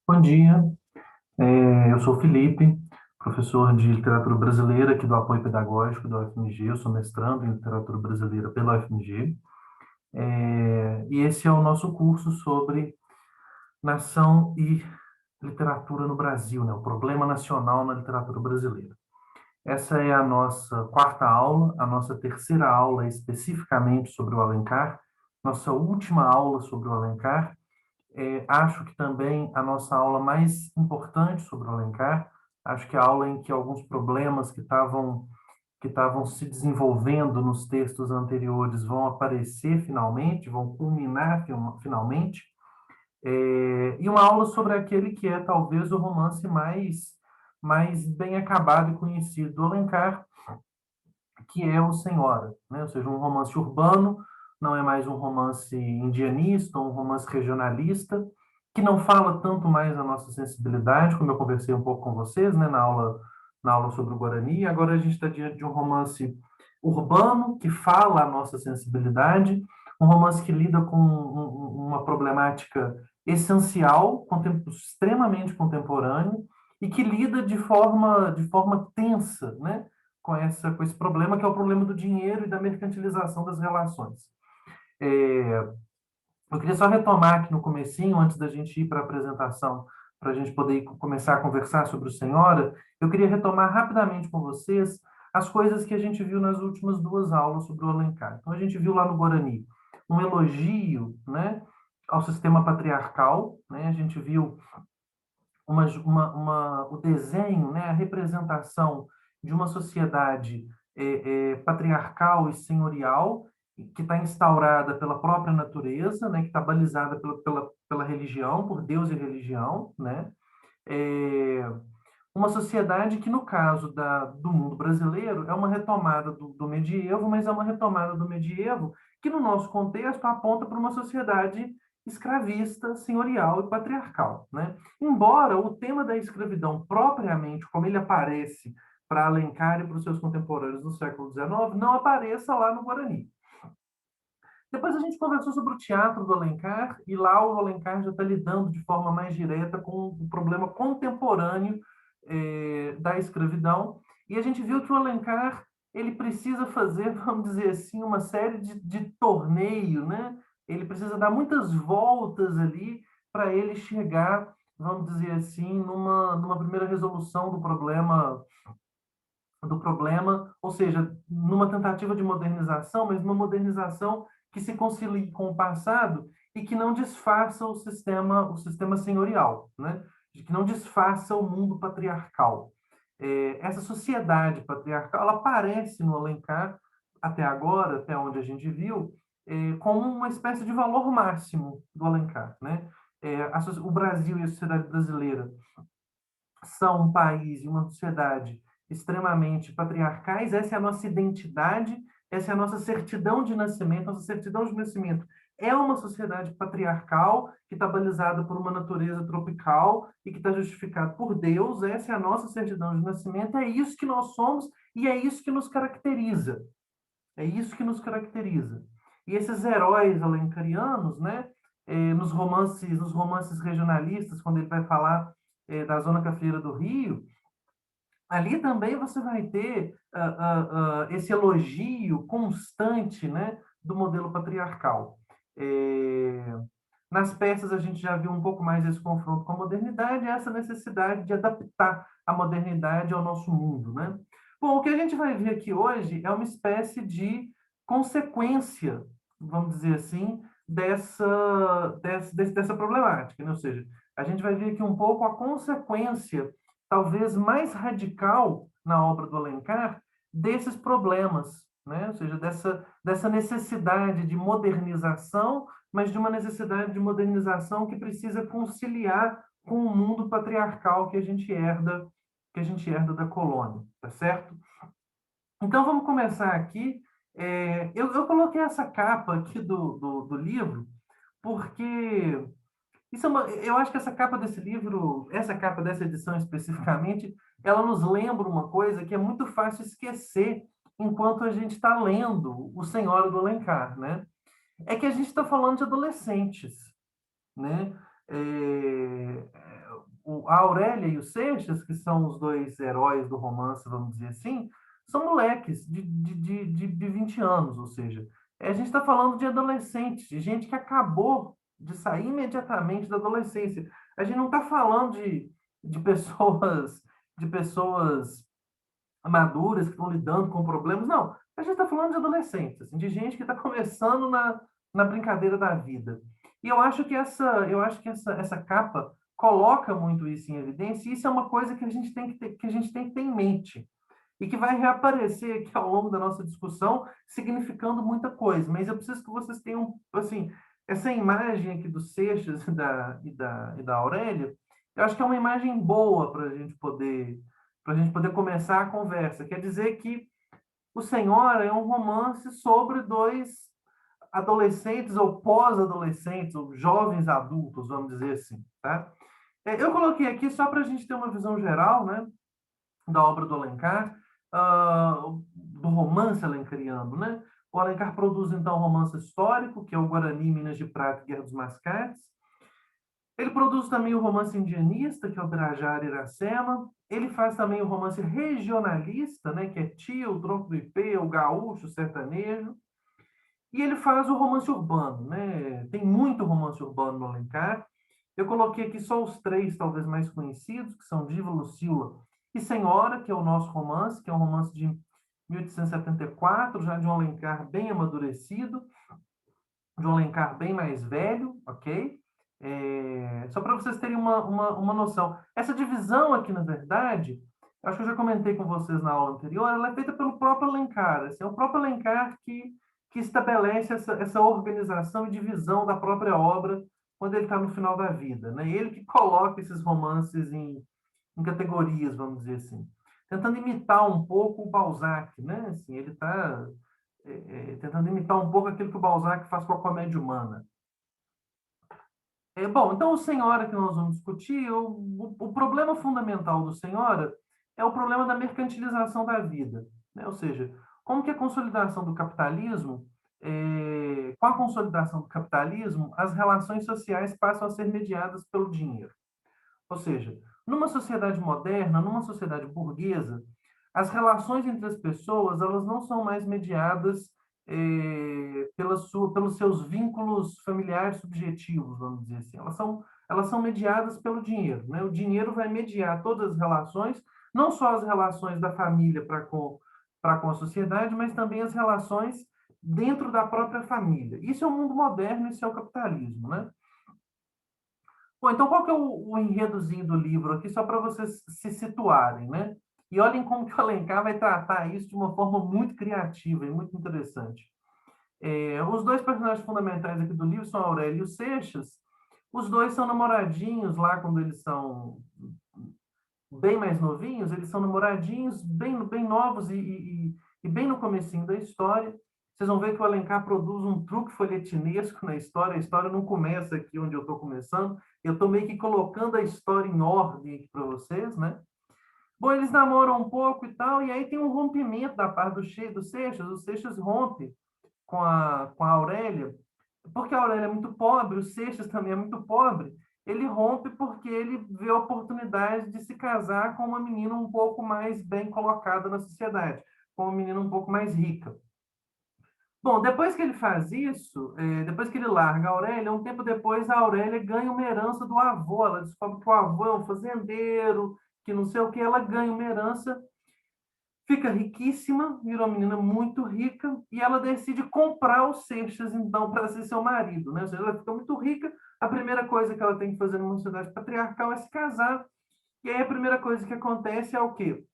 Bom dia, eu sou o Felipe, professor de literatura brasileira aqui do Apoio Pedagógico da UFMG. Eu sou mestrando em literatura brasileira pela UFMG. E esse é o nosso curso sobre nação e literatura no Brasil, né? O problema nacional na literatura brasileira. Essa é a nossa quarta aula, a nossa terceira aula é especificamente sobre o Alencar, nossa última aula sobre o Alencar. Acho que também a nossa aula mais importante sobre o Alencar, acho que a aula em que alguns problemas que estavam se desenvolvendo nos textos anteriores vão aparecer finalmente, vão culminar finalmente, e uma aula sobre aquele que é talvez o romance mais bem acabado e conhecido do Alencar, que é o Senhora, né? Ou seja, um romance urbano, não é mais um romance indianista, um romance regionalista, que não fala tanto mais a nossa sensibilidade, como eu conversei um pouco com vocês, né, na aula sobre o Guarani. Agora a gente está diante de um romance urbano que fala a nossa sensibilidade, um romance que lida com uma problemática essencial, extremamente contemporânea, e que lida de forma tensa, né, com esse problema, que é o problema do dinheiro e da mercantilização das relações. É, eu queria só retomar aqui no comecinho, antes da gente ir para a apresentação, para a gente poder começar a conversar sobre o Senhora, eu queria retomar rapidamente com vocês as coisas que a gente viu nas últimas duas aulas sobre o Alencar. Então, a gente viu lá no Guarani um elogio, né, ao sistema patriarcal, né? A gente viu o desenho, né, a representação de uma sociedade patriarcal e senhorial, que está instaurada pela própria natureza, né, que está balizada pela religião, por Deus e religião, né? É, uma sociedade que, no caso do mundo brasileiro, é uma retomada do medievo, mas é uma retomada do medievo que, no nosso contexto, aponta para uma sociedade escravista, senhorial e patriarcal, né? Embora o tema da escravidão, propriamente, como ele aparece para Alencar e para os seus contemporâneos no século XIX, não apareça lá no Guarani. Depois a gente conversou sobre o teatro do Alencar, e lá o Alencar já está lidando de forma mais direta com o problema contemporâneo da escravidão, e a gente viu que o Alencar ele precisa fazer, vamos dizer assim, uma série de torneio, né? Ele precisa dar muitas voltas ali para ele chegar, vamos dizer assim, numa primeira resolução do problema, ou seja, numa tentativa de modernização, mas uma modernização que se concilie com o passado e que não disfarça o sistema senhorial, né? De que não disfarça o mundo patriarcal. Essa sociedade patriarcal, ela aparece no Alencar, até agora, até onde a gente viu, como uma espécie de valor máximo do Alencar, né? O Brasil e a sociedade brasileira são um país e uma sociedade extremamente patriarcais. Essa é a nossa identidade, essa é a nossa certidão de nascimento. Nossa certidão de nascimento é uma sociedade patriarcal que está balizada por uma natureza tropical e que está justificada por Deus. Essa é a nossa certidão de nascimento, é isso que nós somos e é isso que nos caracteriza. É isso que nos caracteriza. E esses heróis alencarianos, né, nos romances regionalistas, quando ele vai falar da Zona Cafeira do Rio, ali também você vai ter esse elogio constante, né, do modelo patriarcal. É, Nas peças a gente já viu um pouco mais esse confronto com a modernidade, essa necessidade de adaptar a modernidade ao nosso mundo, né? Bom, o que a gente vai ver aqui hoje é uma espécie de consequência, vamos dizer assim, dessa problemática, né? Ou seja, a gente vai ver aqui um pouco a consequência, talvez mais radical na obra do Alencar, desses problemas, né? Ou seja, dessa necessidade de modernização, mas de uma necessidade de modernização que precisa conciliar com o mundo patriarcal que a gente herda da colônia, tá certo? Então vamos começar aqui. Eu coloquei essa capa aqui do livro porque eu acho que essa capa desse livro, essa capa dessa edição especificamente, ela nos lembra uma coisa que é muito fácil esquecer enquanto a gente está lendo O Senhora do Alencar, né? É que a gente está falando de adolescentes, né? É, a Aurélia e o Seixas, que são os dois heróis do romance, vamos dizer assim, são moleques de 20 anos, ou seja, a gente está falando de adolescentes, de gente que acabou de sair imediatamente da adolescência. A gente não está falando de pessoas, de pessoas maduras que estão lidando com problemas, não. A gente está falando de adolescentes, assim, de gente que está começando na brincadeira da vida. E eu acho que essa capa coloca muito isso em evidência, e isso é uma coisa que a gente tem que a gente tem que ter em mente e que vai reaparecer aqui ao longo da nossa discussão, significando muita coisa. Mas eu preciso que vocês tenham, assim, essa imagem aqui do Seixas e da Aurélia, eu acho que é uma imagem boa para a gente poder começar a conversa. Quer dizer que O Senhora é um romance sobre dois adolescentes ou pós-adolescentes, ou jovens adultos, vamos dizer assim, tá? Eu coloquei aqui só para a gente ter uma visão geral, né, da obra do Alencar, do romance alencariano, né? O Alencar produz, então, um romance histórico, que é o Guarani, Minas de Prata e Guerra dos Mascates. Ele produz também o romance indianista, que é o Birajara e Iracema. Ele faz também o romance regionalista, né, que é Tio, o Tronco do Ipê, o Gaúcho, o Sertanejo. E ele faz o romance urbano, né? Tem muito romance urbano no Alencar. Eu coloquei aqui só os três, talvez mais conhecidos, que são Diva, Lucila e Senhora, que é o nosso romance, que é um romance de 1874, já de um Alencar bem amadurecido, de um Alencar bem mais velho, ok? Só para vocês terem uma noção. Essa divisão aqui, na verdade, acho que eu já comentei com vocês na aula anterior, ela é feita pelo próprio Alencar. Assim, é o próprio Alencar que estabelece essa organização e divisão da própria obra quando ele está no final da vida. Né? Ele que coloca esses romances em categorias, vamos dizer assim. Tentando imitar um pouco o Balzac, né? Assim, ele está tentando imitar um pouco aquilo que o Balzac faz com a comédia humana. Bom, então o Senhora que nós vamos discutir, o problema fundamental do Senhora é o problema da mercantilização da vida, né? Ou seja, como que a consolidação do capitalismo, com a consolidação do capitalismo, as relações sociais passam a ser mediadas pelo dinheiro. Ou seja, numa sociedade moderna, numa sociedade burguesa, as relações entre as pessoas elas não são mais mediadas pelos seus vínculos familiares subjetivos, vamos dizer assim. Elas são mediadas pelo dinheiro, né? O dinheiro vai mediar todas as relações, não só as relações da família para com a sociedade, mas também as relações dentro da própria família. Isso é o mundo moderno, isso é o capitalismo, né? Bom, então qual que é o enredozinho do livro aqui, só para vocês se situarem, né? E olhem como que o Alencar vai tratar isso de uma forma muito criativa e muito interessante. Os dois personagens fundamentais aqui do livro são a Aurélia e o Seixas. Os dois são namoradinhos lá quando eles são bem mais novinhos, eles são namoradinhos bem, bem novos e bem no comecinho da história. Vocês vão ver que o Alencar produz um truque folhetinesco na história. A história não começa aqui onde eu estou começando. Eu estou meio que colocando a história em ordem aqui para vocês, né? Bom, eles namoram um pouco e tal, e aí tem um rompimento da parte do Seixas. O Seixas rompe com a Aurélia, porque a Aurélia é muito pobre, o Seixas também é muito pobre. Ele rompe porque ele vê a oportunidade de se casar com uma menina um pouco mais bem colocada na sociedade, com uma menina um pouco mais rica. Bom, depois que ele faz isso, depois que ele larga a Aurélia, um tempo depois a Aurélia ganha uma herança do avô. Ela descobre que o avô é um fazendeiro, que não sei o que, ela ganha uma herança, fica riquíssima, virou uma menina muito rica, e ela decide comprar o Seixas, então, para ser seu marido. Né? Ou seja, ela fica muito rica, a primeira coisa que ela tem que fazer numa sociedade patriarcal é se casar, e aí a primeira coisa que acontece é o quê?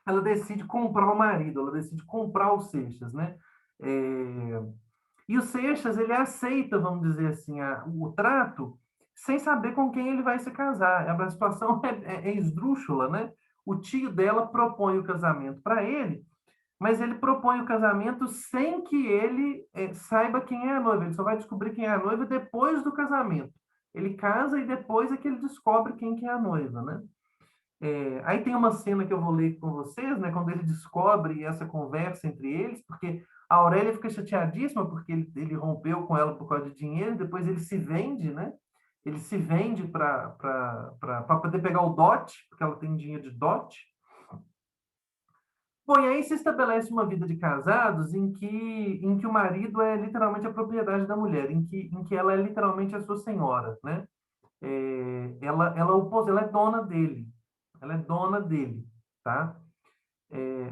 Ela decide comprar o marido, ela decide comprar o Seixas, né? É, E o Seixas, ele aceita, vamos dizer assim, o trato sem saber com quem ele vai se casar. A situação é esdrúxula, né? O tio dela propõe o casamento para ele, mas ele propõe o casamento sem que ele saiba quem é a noiva. Ele só vai descobrir quem é a noiva depois do casamento. Ele casa e depois é que ele descobre quem que é a noiva, né? Aí tem uma cena que eu vou ler com vocês, né, quando ele descobre essa conversa entre eles, porque a Aurélia fica chateadíssima porque ele rompeu com ela por causa de dinheiro, depois ele se vende, né? ele se vende para poder pegar o dote, porque ela tem dinheiro de dote. Bom, e aí se estabelece uma vida de casados em que o marido é literalmente a propriedade da mulher, em que ela é literalmente a sua senhora, né? Ela é dona dele, ela é dona dele, tá?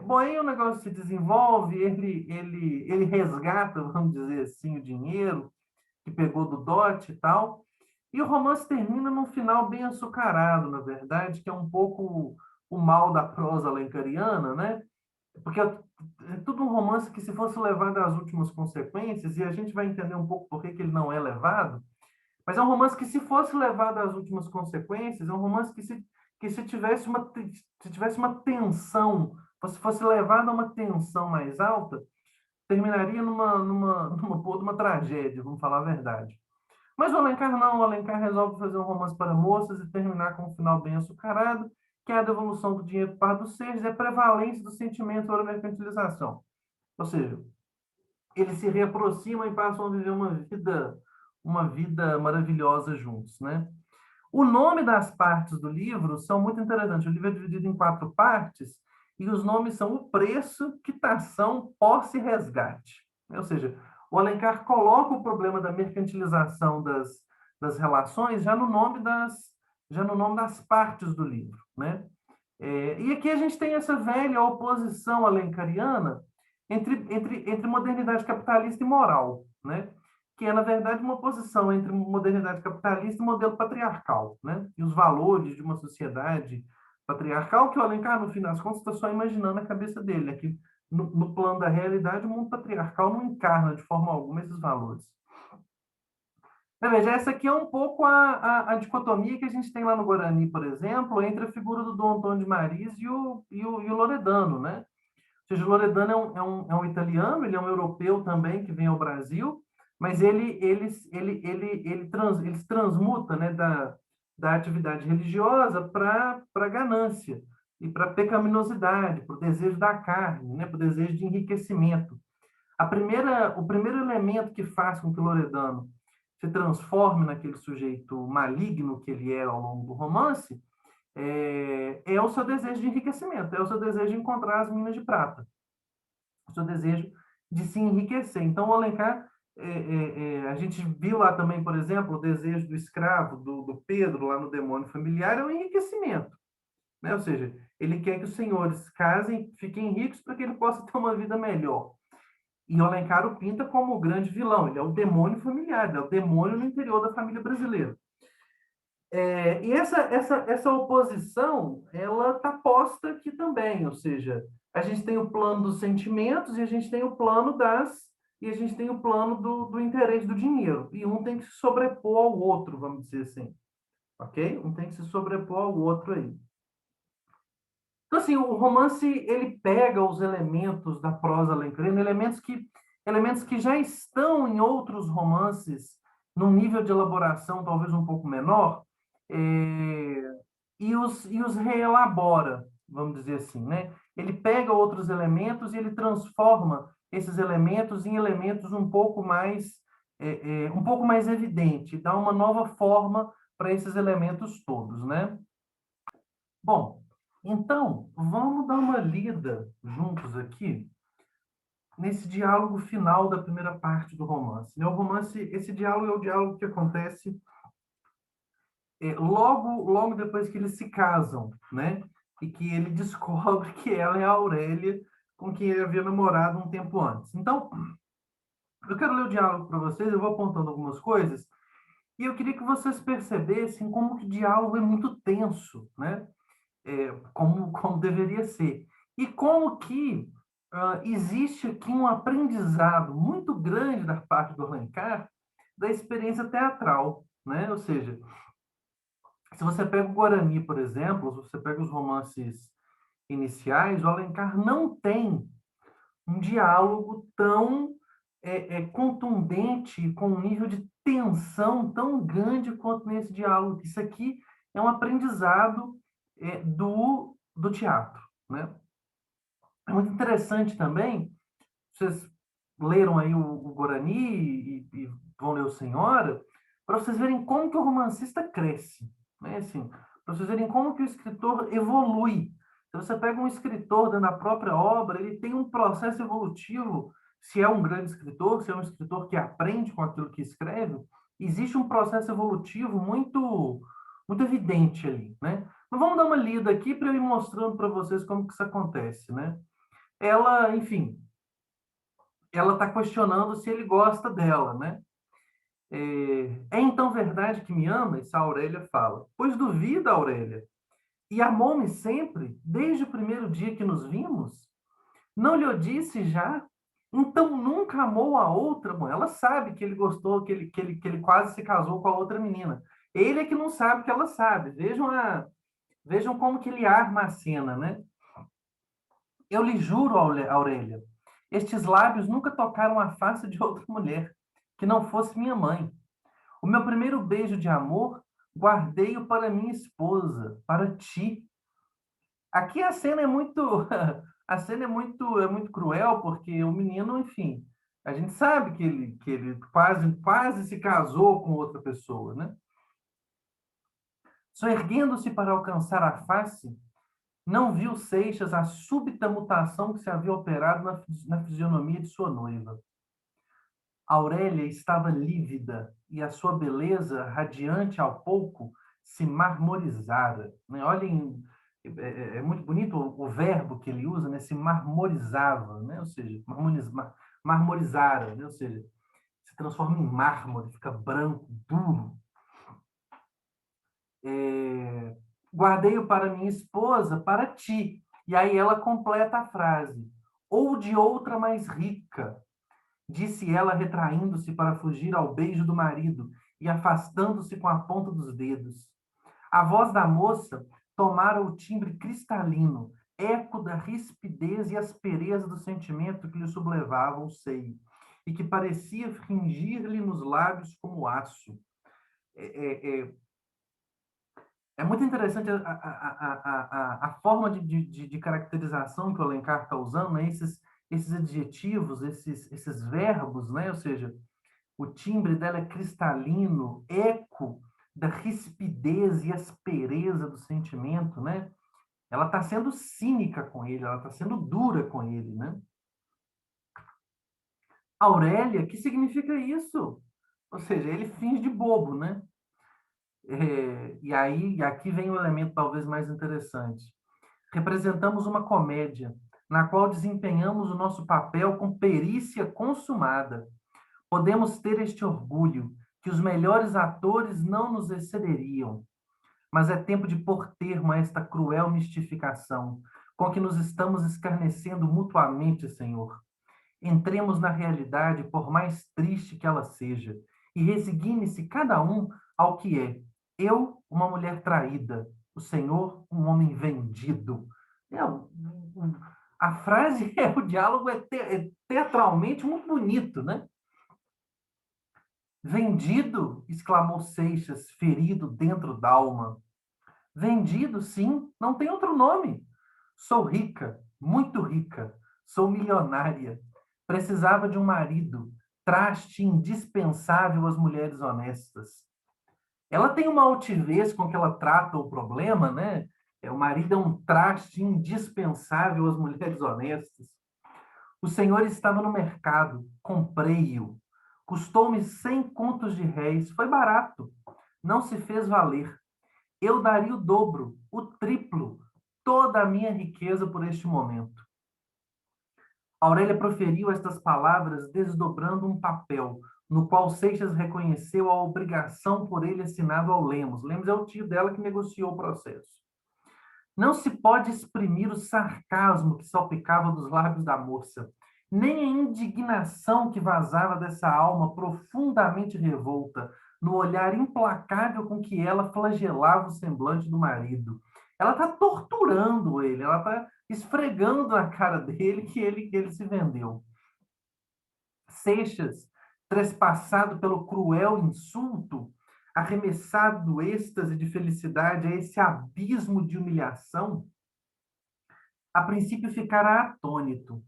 Bom, aí o negócio se desenvolve, ele resgata, vamos dizer assim, o dinheiro que pegou do dote e tal, e o romance termina num final bem açucarado, na verdade, que é um pouco o mal da prosa alencariana, né? Porque é tudo um romance que, se fosse levado às últimas consequências, e a gente vai entender um pouco por que que ele não é levado, mas é um romance que, se fosse levado às últimas consequências, é um romance que se tivesse uma tensão, se fosse levado a uma tensão mais alta, terminaria numa tragédia, vamos falar a verdade. Mas o Alencar não, o Alencar resolve fazer um romance para moças e terminar com um final bem açucarado, que é a devolução do dinheiro para dos sejos e a prevalência do sentimento sobre a mercantilização. Ou seja, eles se reaproximam e passam a viver uma vida maravilhosa juntos, né? O nome das partes do livro são muito interessantes. O livro é dividido em 4 partes e os nomes são o preço, quitação, posse e resgate. Ou seja, o Alencar coloca o problema da mercantilização das relações já no nome das partes do livro, né? E aqui a gente tem essa velha oposição alencariana entre modernidade capitalista e moral, né? Que é, na verdade, uma oposição entre modernidade capitalista e modelo patriarcal, né? E os valores de uma sociedade patriarcal, que o Alencar, no fim das contas, está só imaginando a cabeça dele, né? Que no plano da realidade, o mundo patriarcal não encarna de forma alguma esses valores. Veja, essa aqui é um pouco a dicotomia que a gente tem lá no Guarani, por exemplo, entre a figura do Dom Antônio de Maris e o Loredano, né? Ou seja, o Loredano é um italiano, ele é um europeu também que vem ao Brasil, mas ele se transmuta, né, da atividade religiosa para a ganância e para a pecaminosidade, para o desejo da carne, né, para o desejo de enriquecimento. O primeiro elemento que faz com que o Loredano se transforme naquele sujeito maligno que ele é ao longo do romance é o seu desejo de enriquecimento, é o seu desejo de encontrar as minas de prata, o seu desejo de se enriquecer. Então, o Alencar, a gente viu lá também, por exemplo, o desejo do escravo, do Pedro, lá no Demônio Familiar, é o enriquecimento, né? Ou seja, ele quer que os senhores casem, fiquem ricos para que ele possa ter uma vida melhor. E o Alencar o pinta como o grande vilão, ele é o demônio familiar, ele é o demônio no interior da família brasileira. E essa oposição, ela está posta aqui também, ou seja, a gente tem o plano dos sentimentos e a gente tem o plano do interesse do dinheiro, e um tem que se sobrepor ao outro, vamos dizer assim, ok? Um tem que se sobrepor ao outro aí. Então, assim, o romance, ele pega os elementos da prosa alencariana, elementos que já estão em outros romances, num nível de elaboração talvez um pouco menor, e os reelabora, vamos dizer assim, né? Ele pega outros elementos e ele transforma esses elementos em elementos um pouco mais evidente, dá uma nova forma para esses elementos todos, né? Bom, então, vamos dar uma lida juntos aqui nesse diálogo final da primeira parte do romance. O romance, esse diálogo é o diálogo que acontece logo depois que eles se casam, né? E que ele descobre que ela é a Aurélia, com quem ele havia namorado um tempo antes. Então, eu quero ler o diálogo para vocês, eu vou apontando algumas coisas, e eu queria que vocês percebessem como que o diálogo é muito tenso, né? Como deveria ser. E como que existe aqui um aprendizado muito grande da parte do Alencar da experiência teatral, né? Ou seja, se você pega o Guarani, por exemplo, se você pega os romances iniciais, o Alencar não tem um diálogo tão contundente, com um nível de tensão tão grande quanto nesse diálogo. Isso aqui é um aprendizado do teatro, né? É muito interessante também, vocês leram aí o Guarani e vão ler o Senhora, para vocês verem como que o romancista cresce, né? Assim, para vocês verem como que o escritor evolui. Se você pega um escritor dentro da própria obra, ele tem um processo evolutivo. Se é um grande escritor, se é um escritor que aprende com aquilo que escreve, existe um processo evolutivo muito evidente ali, né? Mas vamos dar uma lida aqui para eu ir mostrando para vocês como que isso acontece, né? Ela, enfim, ela está questionando se ele gosta dela, né? É então verdade que me ama? Isso a Aurélia fala. Pois duvida, Aurélia. E amou-me sempre, desde o primeiro dia que nos vimos? Não lhe o disse já? Então nunca amou a outra? Bom, ela sabe que ele gostou, que ele quase se casou com a outra menina. Ele é que não sabe que ela sabe. Vejam como que ele arma a cena, né? Eu lhe juro, Aurélia, estes lábios nunca tocaram a face de outra mulher, que não fosse minha mãe. O meu primeiro beijo de amor, guardei-o para minha esposa, para ti. Aqui a cena é muito, a cena é muito cruel, porque o menino, enfim, a gente sabe que ele quase se casou com outra pessoa, né? Soerguendo-se para alcançar a face, não viu Seixas a súbita mutação que se havia operado na fisionomia de sua noiva. Aurélia estava lívida e a sua beleza, radiante ao pouco, se marmorizara, né? Olhem, é muito bonito o verbo que ele usa, né? Se marmorizava, né? Ou seja, marmorizara, né? Ou seja, se transforma em mármore, fica branco, duro. Guardei-o para minha esposa, para ti. E aí ela completa a frase. Ou de outra mais rica, disse ela, retraindo-se para fugir ao beijo do marido e afastando-se com a ponta dos dedos. A voz da moça tomara o timbre cristalino, eco da rispidez e aspereza do sentimento que lhe sublevava o seio, e que parecia fringir-lhe nos lábios como aço. É muito interessante a forma de caracterização que o Alencar está usando, né? Esses adjetivos, esses verbos, né? Ou seja, o timbre dela é cristalino, eco da rispidez e aspereza do sentimento, né? Ela está sendo cínica com ele, ela está sendo dura com ele, né? Aurélia, que significa isso? Ou seja, ele finge de bobo, né? E aí, aqui vem o elemento talvez mais interessante. Representamos uma comédia, na qual desempenhamos o nosso papel com perícia consumada. Podemos ter este orgulho, que os melhores atores não nos excederiam. Mas é tempo de pôr termo a esta cruel mistificação, com que nos estamos escarnecendo mutuamente, Senhor. Entremos na realidade, por mais triste que ela seja, e resigne-se cada um ao que é. Eu, uma mulher traída, o Senhor, um homem vendido. É, a frase, o diálogo é teatralmente muito bonito, né? Vendido, exclamou Seixas, ferido dentro d'alma. Vendido, sim, não tem outro nome. Sou rica, muito rica, sou milionária. Precisava de um marido, traste indispensável às mulheres honestas. Ela tem uma altivez com que ela trata o problema, né? O marido é um traste indispensável às mulheres honestas. O senhor estava no mercado, comprei-o. Custou-me 100 contos de réis, foi barato. Não se fez valer. Eu daria o dobro, o triplo, toda a minha riqueza por este momento. Aurélia proferiu estas palavras desdobrando um papel, no qual Seixas reconheceu a obrigação por ele assinado ao Lemos. Lemos é o tio dela que negociou o processo. Não se pode exprimir o sarcasmo que salpicava dos lábios da moça, nem a indignação que vazava dessa alma profundamente revolta, no olhar implacável com que ela flagelava o semblante do marido. Ela está torturando ele, ela está esfregando na cara dele que ele se vendeu. Seixas, trespassado pelo cruel insulto, arremessado do êxtase de felicidade a esse abismo de humilhação, a princípio ficara atônito.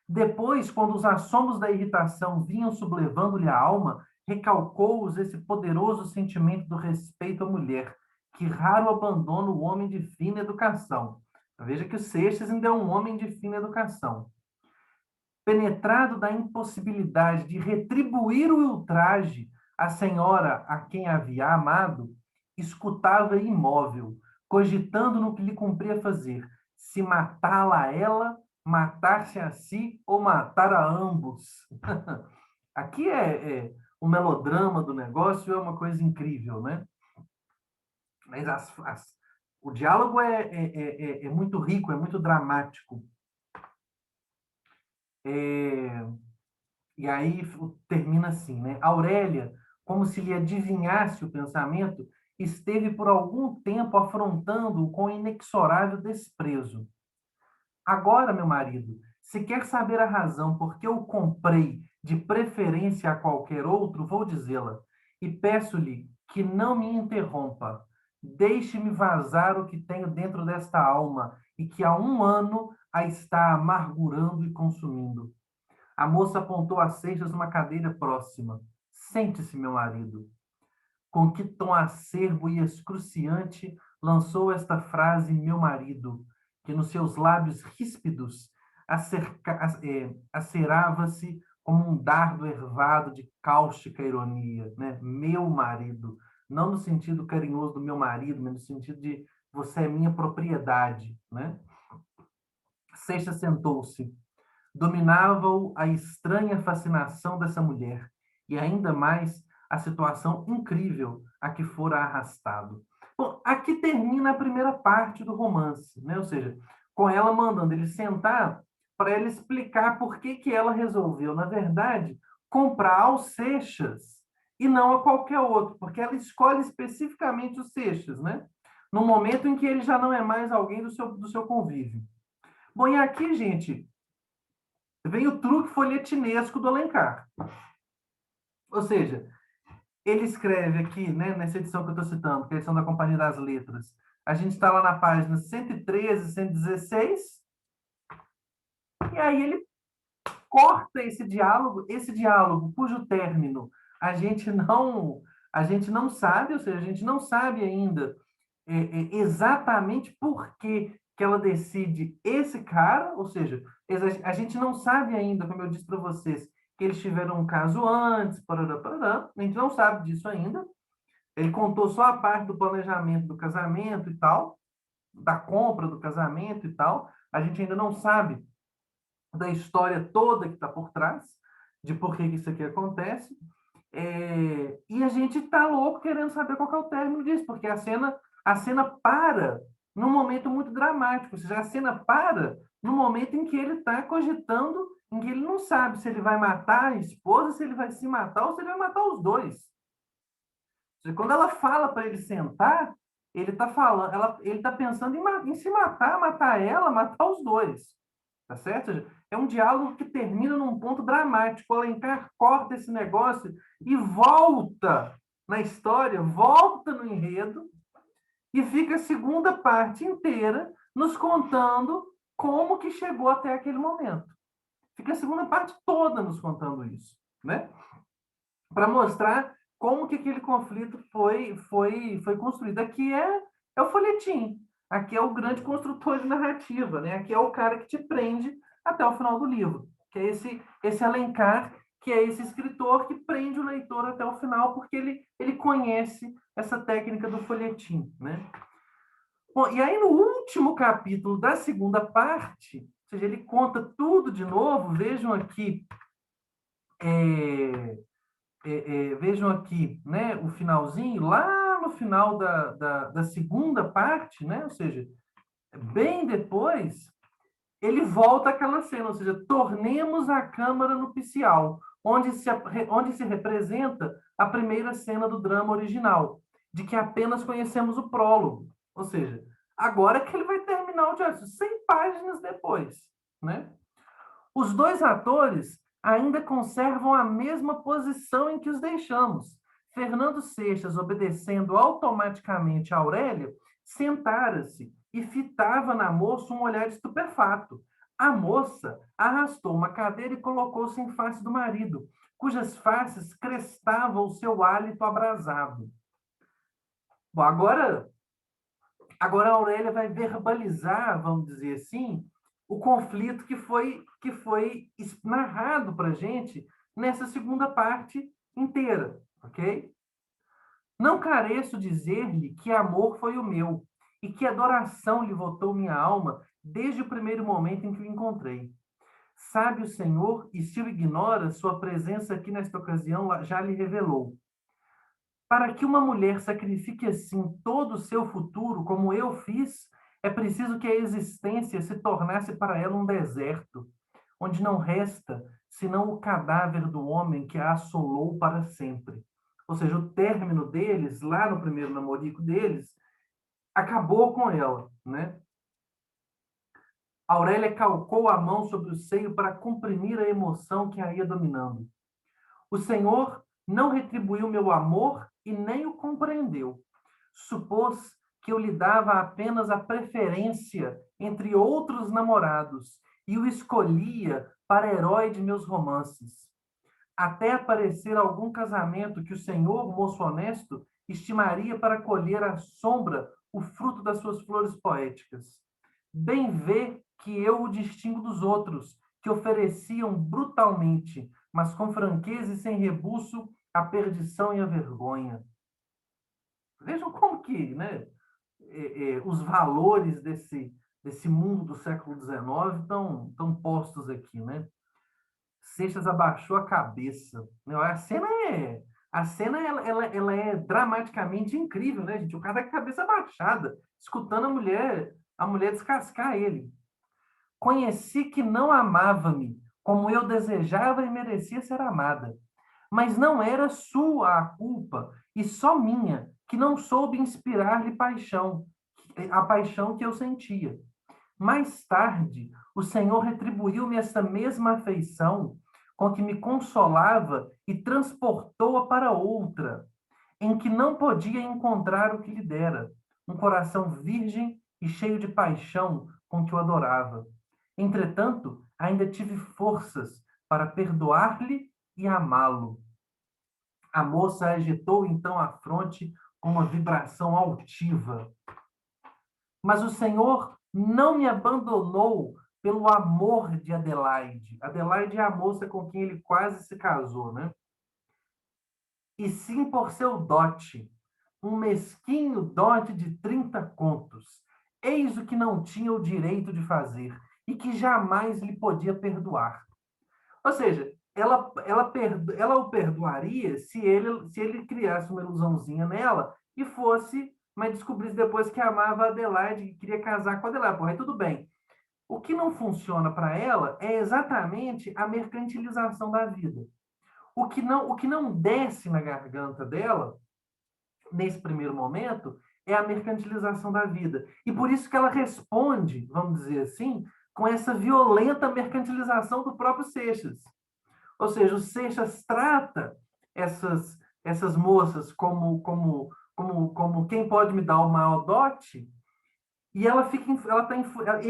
Depois, quando os assomos da irritação vinham sublevando-lhe a alma, recalcou-os esse poderoso sentimento do respeito à mulher, que raro abandona o homem de fina educação. Veja que o Seixas ainda é um homem de fina educação. Penetrado da impossibilidade de retribuir o ultraje à senhora a quem havia amado, escutava imóvel, cogitando no que lhe cumpria fazer, se matá-la a ela, matar-se a si ou matar a ambos. Aqui o melodrama do negócio é uma coisa incrível, né? Mas o diálogo é muito rico, é muito dramático. E aí termina assim, né? Aurélia, como se lhe adivinhasse o pensamento, esteve por algum tempo afrontando-o com inexorável desprezo. Agora, meu marido, se quer saber a razão por que eu comprei de preferência a qualquer outro, vou dizê-la. E peço-lhe que não me interrompa. Deixe-me vazar o que tenho dentro desta alma e que há 1 ano a está amargurando e consumindo. A moça apontou a Seixas numa cadeira próxima. Sente-se, meu marido. Com que tom acerbo e excruciante lançou esta frase meu marido, que nos seus lábios ríspidos acerava-se como um dardo ervado de cáustica ironia, né? Meu marido. Não no sentido carinhoso do meu marido, mas no sentido de você é minha propriedade, né? Seixas sentou-se. Dominava-o a estranha fascinação dessa mulher e ainda mais a situação incrível a que fora arrastado. Bom, aqui termina a primeira parte do romance, né? Ou seja, com ela mandando ele sentar para ele explicar por que que ela resolveu, na verdade, comprar aos Seixas e não a qualquer outro, porque ela escolhe especificamente os Seixas, né? No momento em que ele já não é mais alguém do seu convívio. Bom, e aqui, gente, vem o truque folhetinesco do Alencar. Ou seja, ele escreve aqui, né, nessa edição que eu estou citando, que é a edição da Companhia das Letras, a gente está lá na página 113, 116, e aí ele corta esse diálogo cujo término a gente não sabe, ou seja, a gente não sabe ainda exatamente por que ela decide esse cara, ou seja, a gente não sabe ainda, como eu disse para vocês, que eles tiveram um caso antes, parará, parará, a gente não sabe disso ainda. Ele contou só a parte do planejamento do casamento e tal, da compra do casamento e tal. A gente ainda não sabe da história toda que está por trás, de por que isso aqui acontece. E a gente está louco querendo saber qual é o término disso, porque a cena para num momento muito dramático, ou seja, a cena para no momento em que ele está cogitando, em que ele não sabe se ele vai matar a esposa, se ele vai se matar ou se ele vai matar os dois. Ou seja, quando ela fala para ele sentar, ele está falando, ele está pensando em se matar ela, matar os dois. Tá certo? É um diálogo que termina num ponto dramático. O Alencar corta esse negócio e volta na história, volta no enredo, e fica a segunda parte inteira nos contando como que chegou até aquele momento. Fica a segunda parte toda nos contando isso, né? Para mostrar como que aquele conflito foi construído. Aqui é o folhetim, aqui é o grande construtor de narrativa, né? Aqui é o cara que te prende até o final do livro, que é esse Alencar, que é esse escritor que prende o leitor até o final, porque ele conhece essa técnica do folhetim, né? Bom, e aí no último capítulo da segunda parte, ou seja, ele conta tudo de novo, é, vejam aqui, né, o finalzinho, lá no final da segunda parte, né, ou seja, bem depois, ele volta àquela cena, ou seja, tornemos a Câmara nupcial, onde se representa a primeira cena do drama original, de que apenas conhecemos o prólogo. Ou seja, agora que ele vai terminar o diálogo, 100 páginas depois, né? Os dois atores ainda conservam a mesma posição em que os deixamos. Fernando Seixas, obedecendo automaticamente a Aurélia, sentara-se e fitava na moça um olhar estupefato. A moça arrastou uma cadeira e colocou-se em face do marido, cujas faces crestava o seu hálito abrasado. Bom, agora a Aurélia vai verbalizar, vamos dizer assim, o conflito que foi narrado para a gente nessa segunda parte inteira, ok? Não careço dizer-lhe que amor foi o meu e que adoração lhe votou minha alma desde o primeiro momento em que o encontrei. Sabe o Senhor, e se o ignora, sua presença aqui nesta ocasião já lhe revelou. Para que uma mulher sacrifique assim todo o seu futuro, como eu fiz, é preciso que a existência se tornasse para ela um deserto, onde não resta senão o cadáver do homem que a assolou para sempre. Ou seja, o término deles, lá no primeiro namorico deles, acabou com ela, né? Aurélia calcou a mão sobre o seio para comprimir a emoção que a ia dominando. O Senhor não retribuiu meu amor e nem o compreendeu. Supôs que eu lhe dava apenas a preferência entre outros namorados e o escolhia para herói de meus romances. Até aparecer algum casamento que o Senhor, moço honesto, estimaria para colher à sombra o fruto das suas flores poéticas. Bem vê que eu o distingo dos outros, que ofereciam brutalmente, mas com franqueza e sem rebuço, a perdição e a vergonha. Vejam como que, né, os valores desse mundo do século XIX estão postos aqui, né? Seixas abaixou a cabeça. A cena ela é dramaticamente incrível, né, gente? O cara tá com a cabeça abaixada, escutando a mulher descascar ele. Conheci que não amava-me como eu desejava e merecia ser amada. Mas não era sua a culpa, e só minha, que não soube inspirar-lhe paixão, a paixão que eu sentia. Mais tarde, o Senhor retribuiu-me essa mesma afeição com que me consolava e transportou-a para outra, em que não podia encontrar o que lhe dera, um coração virgem e cheio de paixão com que o adorava. Entretanto, ainda tive forças para perdoar-lhe e amá-lo. A moça agitou então a fronte com uma vibração altiva. Mas o Senhor não me abandonou pelo amor de Adelaide. Adelaide é a moça com quem ele quase se casou, né? E sim por seu dote, um mesquinho dote de 30 contos. Eis o que não tinha o direito de fazer e que jamais lhe podia perdoar. Ou seja, ela o perdoaria se ele criasse uma ilusãozinha nela e fosse, mas descobrisse depois que amava a Adelaide e queria casar com a Adelaide. Porra, aí tudo bem. O que não funciona para ela é exatamente a mercantilização da vida. O que não desce na garganta dela, nesse primeiro momento, é a mercantilização da vida. E por isso que ela responde, vamos dizer assim, com essa violenta mercantilização do próprio Seixas. Ou seja, o Seixas trata essas moças como quem pode me dar o maior dote, e é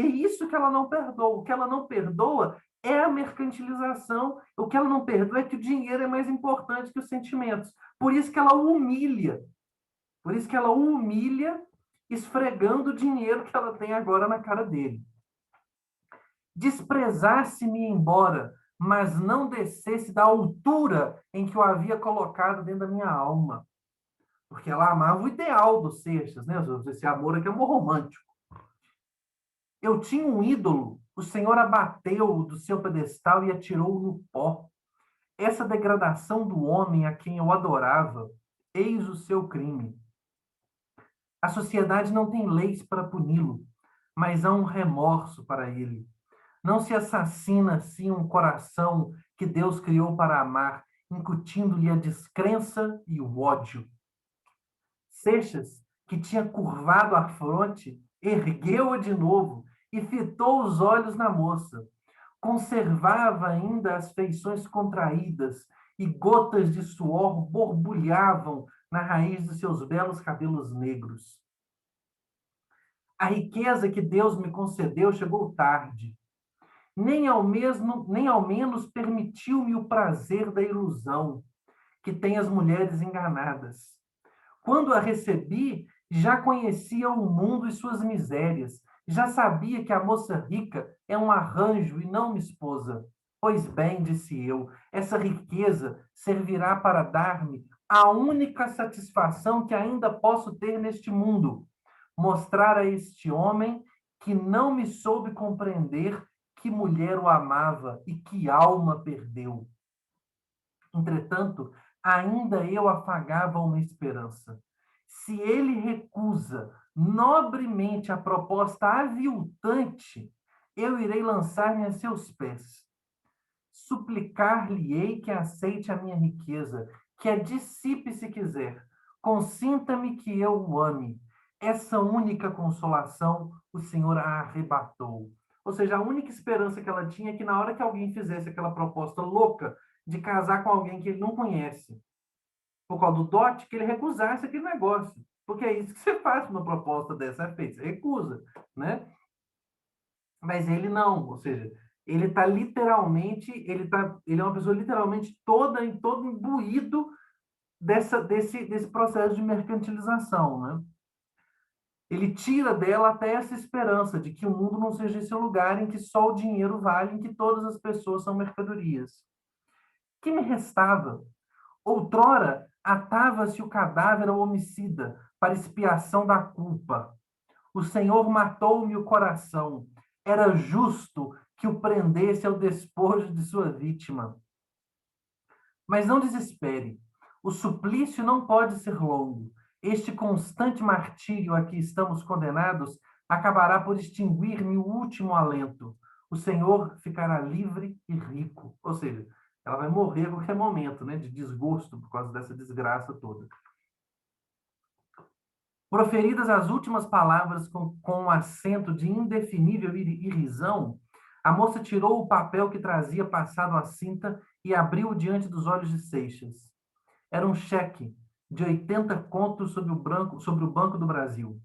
isso que ela não perdoa. O que ela não perdoa é a mercantilização. O que ela não perdoa é que o dinheiro é mais importante que os sentimentos. Por isso que ela o humilha. Por isso que ela o humilha, esfregando o dinheiro que ela tem agora na cara dele. Desprezasse-me embora, mas não descesse da altura em que eu havia colocado dentro da minha alma. Porque ela amava o ideal dos Seixas, né? Esse amor aqui é amor romântico. Eu tinha um ídolo, o Senhor abateu-o do seu pedestal e atirou-o no pó. Essa degradação do homem a quem eu adorava, eis o seu crime. A sociedade não tem leis para puni-lo, mas há um remorso para ele. Não se assassina assim um coração que Deus criou para amar, incutindo-lhe a descrença e o ódio. Seixas, que tinha curvado a fronte, ergueu-a de novo e fitou os olhos na moça. Conservava ainda as feições contraídas e gotas de suor borbulhavam na raiz de seus belos cabelos negros. A riqueza que Deus me concedeu chegou tarde. nem ao menos permitiu-me o prazer da ilusão que têm as mulheres enganadas. Quando a recebi, já conhecia o mundo e suas misérias. Já sabia que a moça rica é um arranjo e não uma esposa. Pois bem, disse eu, essa riqueza servirá para dar-me a única satisfação que ainda posso ter neste mundo: mostrar a este homem que não me soube compreender que mulher o amava e que alma perdeu. Entretanto, ainda eu afagava uma esperança. Se ele recusa nobremente a proposta aviltante, eu irei lançar-me a seus pés. Suplicar-lhe-ei que aceite a minha riqueza, que a dissipe se quiser. Consinta-me que eu o ame. Essa única consolação o Senhor a arrebatou. Ou seja, a única esperança que ela tinha é que na hora que alguém fizesse aquela proposta louca de casar com alguém que ele não conhece, por causa do dote, que ele recusasse aquele negócio. Porque é isso que você faz com uma proposta dessa é feita, você recusa, né? Mas ele não, ou seja, ele está literalmente, ele é uma pessoa literalmente todo imbuído desse processo de mercantilização, né? Ele tira dela até essa esperança de que o mundo não seja esse lugar em que só o dinheiro vale, em que todas as pessoas são mercadorias. Que me restava? Outrora, atava-se o cadáver ao homicida para expiação da culpa. O Senhor matou-me o coração. Era justo que o prendesse ao despojo de sua vítima. Mas não desespere. O suplício não pode ser longo. Este constante martírio a que estamos condenados acabará por extinguir-me o último alento. O Senhor ficará livre e rico. Ou seja, ela vai morrer a qualquer momento, né, de desgosto por causa dessa desgraça toda. Proferidas as últimas palavras com um acento de indefinível irrisão, a moça tirou o papel que trazia passado à cinta e abriu-o diante dos olhos de Seixas. Era um cheque de 80 contos sobre o Banco do Brasil.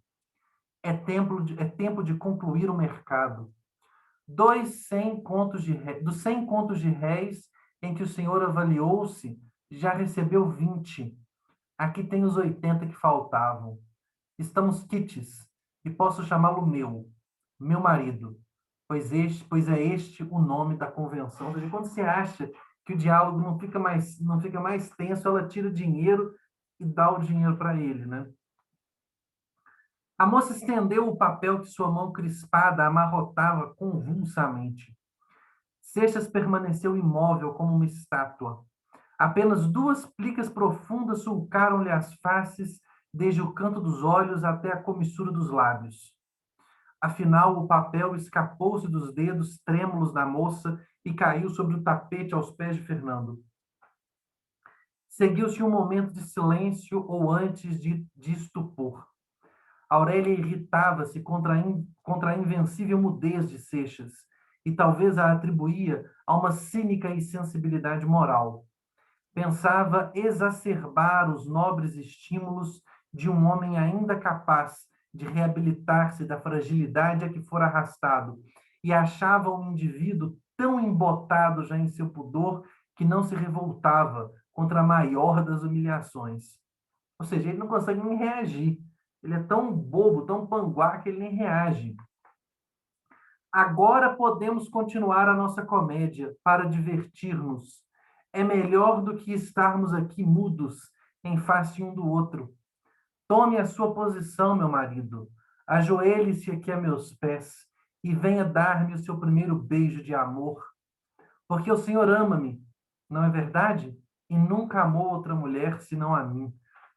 É tempo de concluir o mercado. Dos 100 contos de réis em que o senhor avaliou-se, já recebeu 20. Aqui tem os 80 que faltavam. Estamos quites, e posso chamá-lo meu marido, pois é este o nome da convenção. Ou seja, quando você acha que o diálogo não fica mais tenso, ela tira dinheiro e dá o dinheiro para ele, né? A moça estendeu o papel que sua mão crispada amarrotava convulsamente. Seixas permaneceu imóvel como uma estátua. Apenas duas plicas profundas sulcaram-lhe as faces, desde o canto dos olhos até a comissura dos lábios. Afinal, o papel escapou-se dos dedos trêmulos da moça e caiu sobre o tapete aos pés de Fernando. Seguiu-se um momento de silêncio ou antes de estupor. Aurélia irritava-se contra a invencível mudez de Seixas e talvez a atribuía a uma cínica insensibilidade moral. Pensava exacerbar os nobres estímulos de um homem ainda capaz de reabilitar-se da fragilidade a que fora arrastado, e achava um indivíduo tão embotado já em seu pudor que não se revoltava contra a maior das humilhações. Ou seja, ele não consegue nem reagir. Ele é tão bobo, tão panguá, que ele nem reage. Agora podemos continuar a nossa comédia para divertir-nos. É melhor do que estarmos aqui mudos em face um do outro. Tome a sua posição, meu marido. Ajoelhe-se aqui a meus pés e venha dar-me o seu primeiro beijo de amor. Porque o Senhor ama-me, não é verdade? E nunca amou outra mulher senão a mim.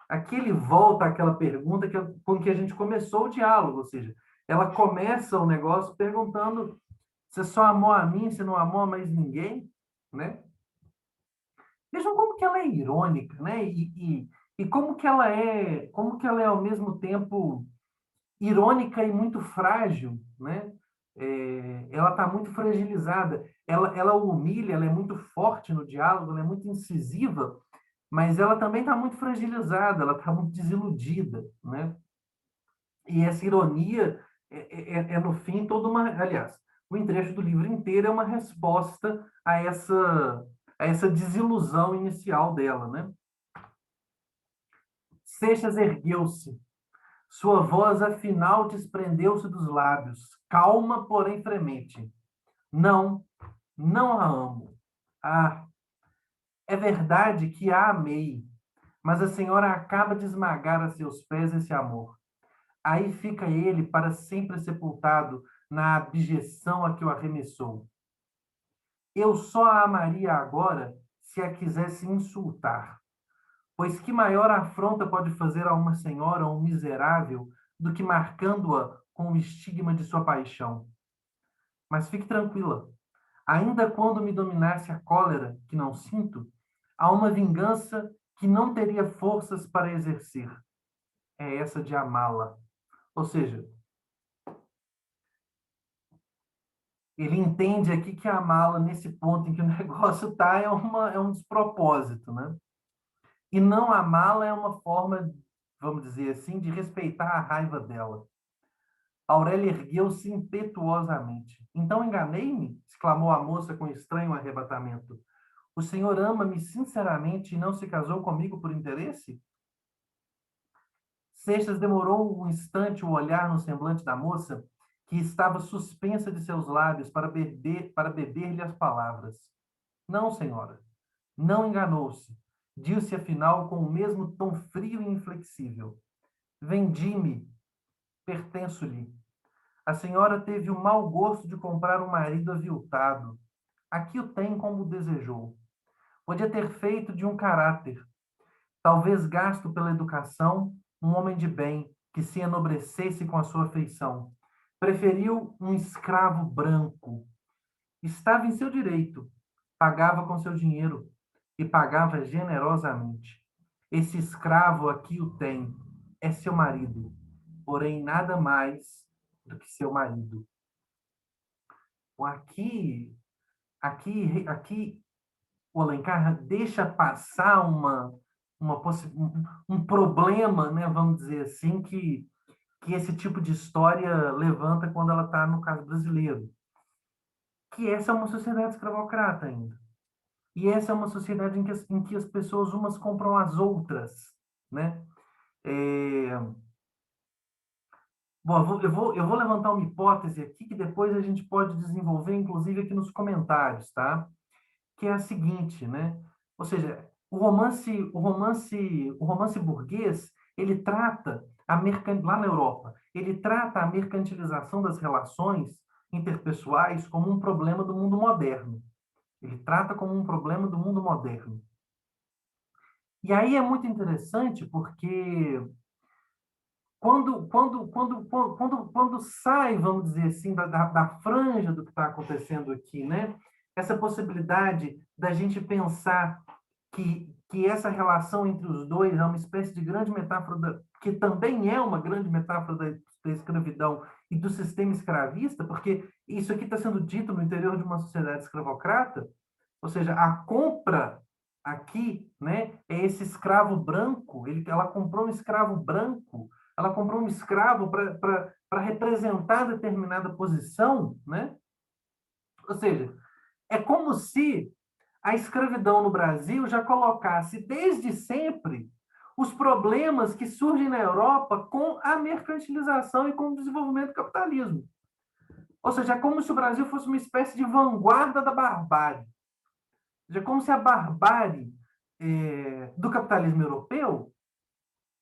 Aqui ele volta àquela pergunta com que a gente começou o diálogo, ou seja, ela começa o negócio perguntando: você só amou a mim, você não amou a mais ninguém? Né? Vejam como que ela é irônica, né? E como que ela é ao mesmo tempo irônica e muito frágil, né? Ela está muito fragilizada. Ela o humilha, ela é muito forte no diálogo, ela é muito incisiva, mas ela também está muito fragilizada, ela está muito desiludida, né? E essa ironia no fim, toda uma... Aliás, um trecho do livro inteiro é uma resposta a essa desilusão inicial dela, né? Seixas ergueu-se. Sua voz, afinal, desprendeu-se dos lábios, calma, porém fremente. Não, não a amo. Ah, é verdade que a amei, mas a senhora acaba de esmagar a seus pés esse amor. Aí fica ele para sempre sepultado na abjeção a que o arremessou. Eu só a amaria agora se a quisesse insultar. Pois que maior afronta pode fazer a uma senhora ou um miserável do que marcando-a com o estigma de sua paixão? Mas fique tranquila. Ainda quando me dominasse a cólera, que não sinto, há uma vingança que não teria forças para exercer. É essa de amá-la. Ou seja, ele entende aqui que amá-la, nesse ponto em que o negócio está, é um despropósito, né? E não amá-la é uma forma, vamos dizer assim, de respeitar a raiva dela. Aurélia ergueu-se impetuosamente. Então enganei-me? Exclamou a moça com estranho arrebatamento. O senhor ama-me sinceramente e não se casou comigo por interesse? Seixas demorou um instante o olhar no semblante da moça, que estava suspensa de seus lábios para beber-lhe as palavras. Não, senhora, não enganou-se. Disse afinal com o mesmo tom frio e inflexível. Vendi-me, pertenço-lhe. A senhora teve o mau gosto de comprar um marido aviltado. Aqui o tem como o desejou. Podia ter feito de um caráter, talvez gasto pela educação, um homem de bem, que se enobrecesse com a sua afeição. Preferiu um escravo branco. Estava em seu direito. Pagava com seu dinheiro e pagava generosamente. Esse escravo aqui o tem. É seu marido, porém nada mais do que seu marido. Aqui, aqui o Alencar deixa passar um problema, né, vamos dizer assim, que esse tipo de história levanta quando ela está no caso brasileiro, que essa é uma sociedade escravocrata ainda. E essa é uma sociedade em que as pessoas umas compram as outras, né? É... Bom, eu vou levantar uma hipótese aqui que depois a gente pode desenvolver, inclusive aqui nos comentários, tá? Que é a seguinte, né? Ou seja, o romance burguês, ele trata lá na Europa, ele trata a mercantilização das relações interpessoais como um problema do mundo moderno. Ele trata como um problema do mundo moderno. E aí é muito interessante porque quando sai, vamos dizer assim, da franja do que está acontecendo aqui, né? Essa possibilidade da gente pensar que essa relação entre os dois é uma espécie de grande metáfora, que também é uma grande metáfora da escravidão e do sistema escravista, porque isso aqui está sendo dito no interior de uma sociedade escravocrata, ou seja, a compra aqui, né, é esse escravo branco, ela comprou um escravo branco, ela comprou um escravo para representar determinada posição, né? Ou seja, é como se a escravidão no Brasil já colocasse desde sempre os problemas que surgem na Europa com a mercantilização e com o desenvolvimento do capitalismo. Ou seja, é como se o Brasil fosse uma espécie de vanguarda da barbárie. É como se a barbárie do capitalismo europeu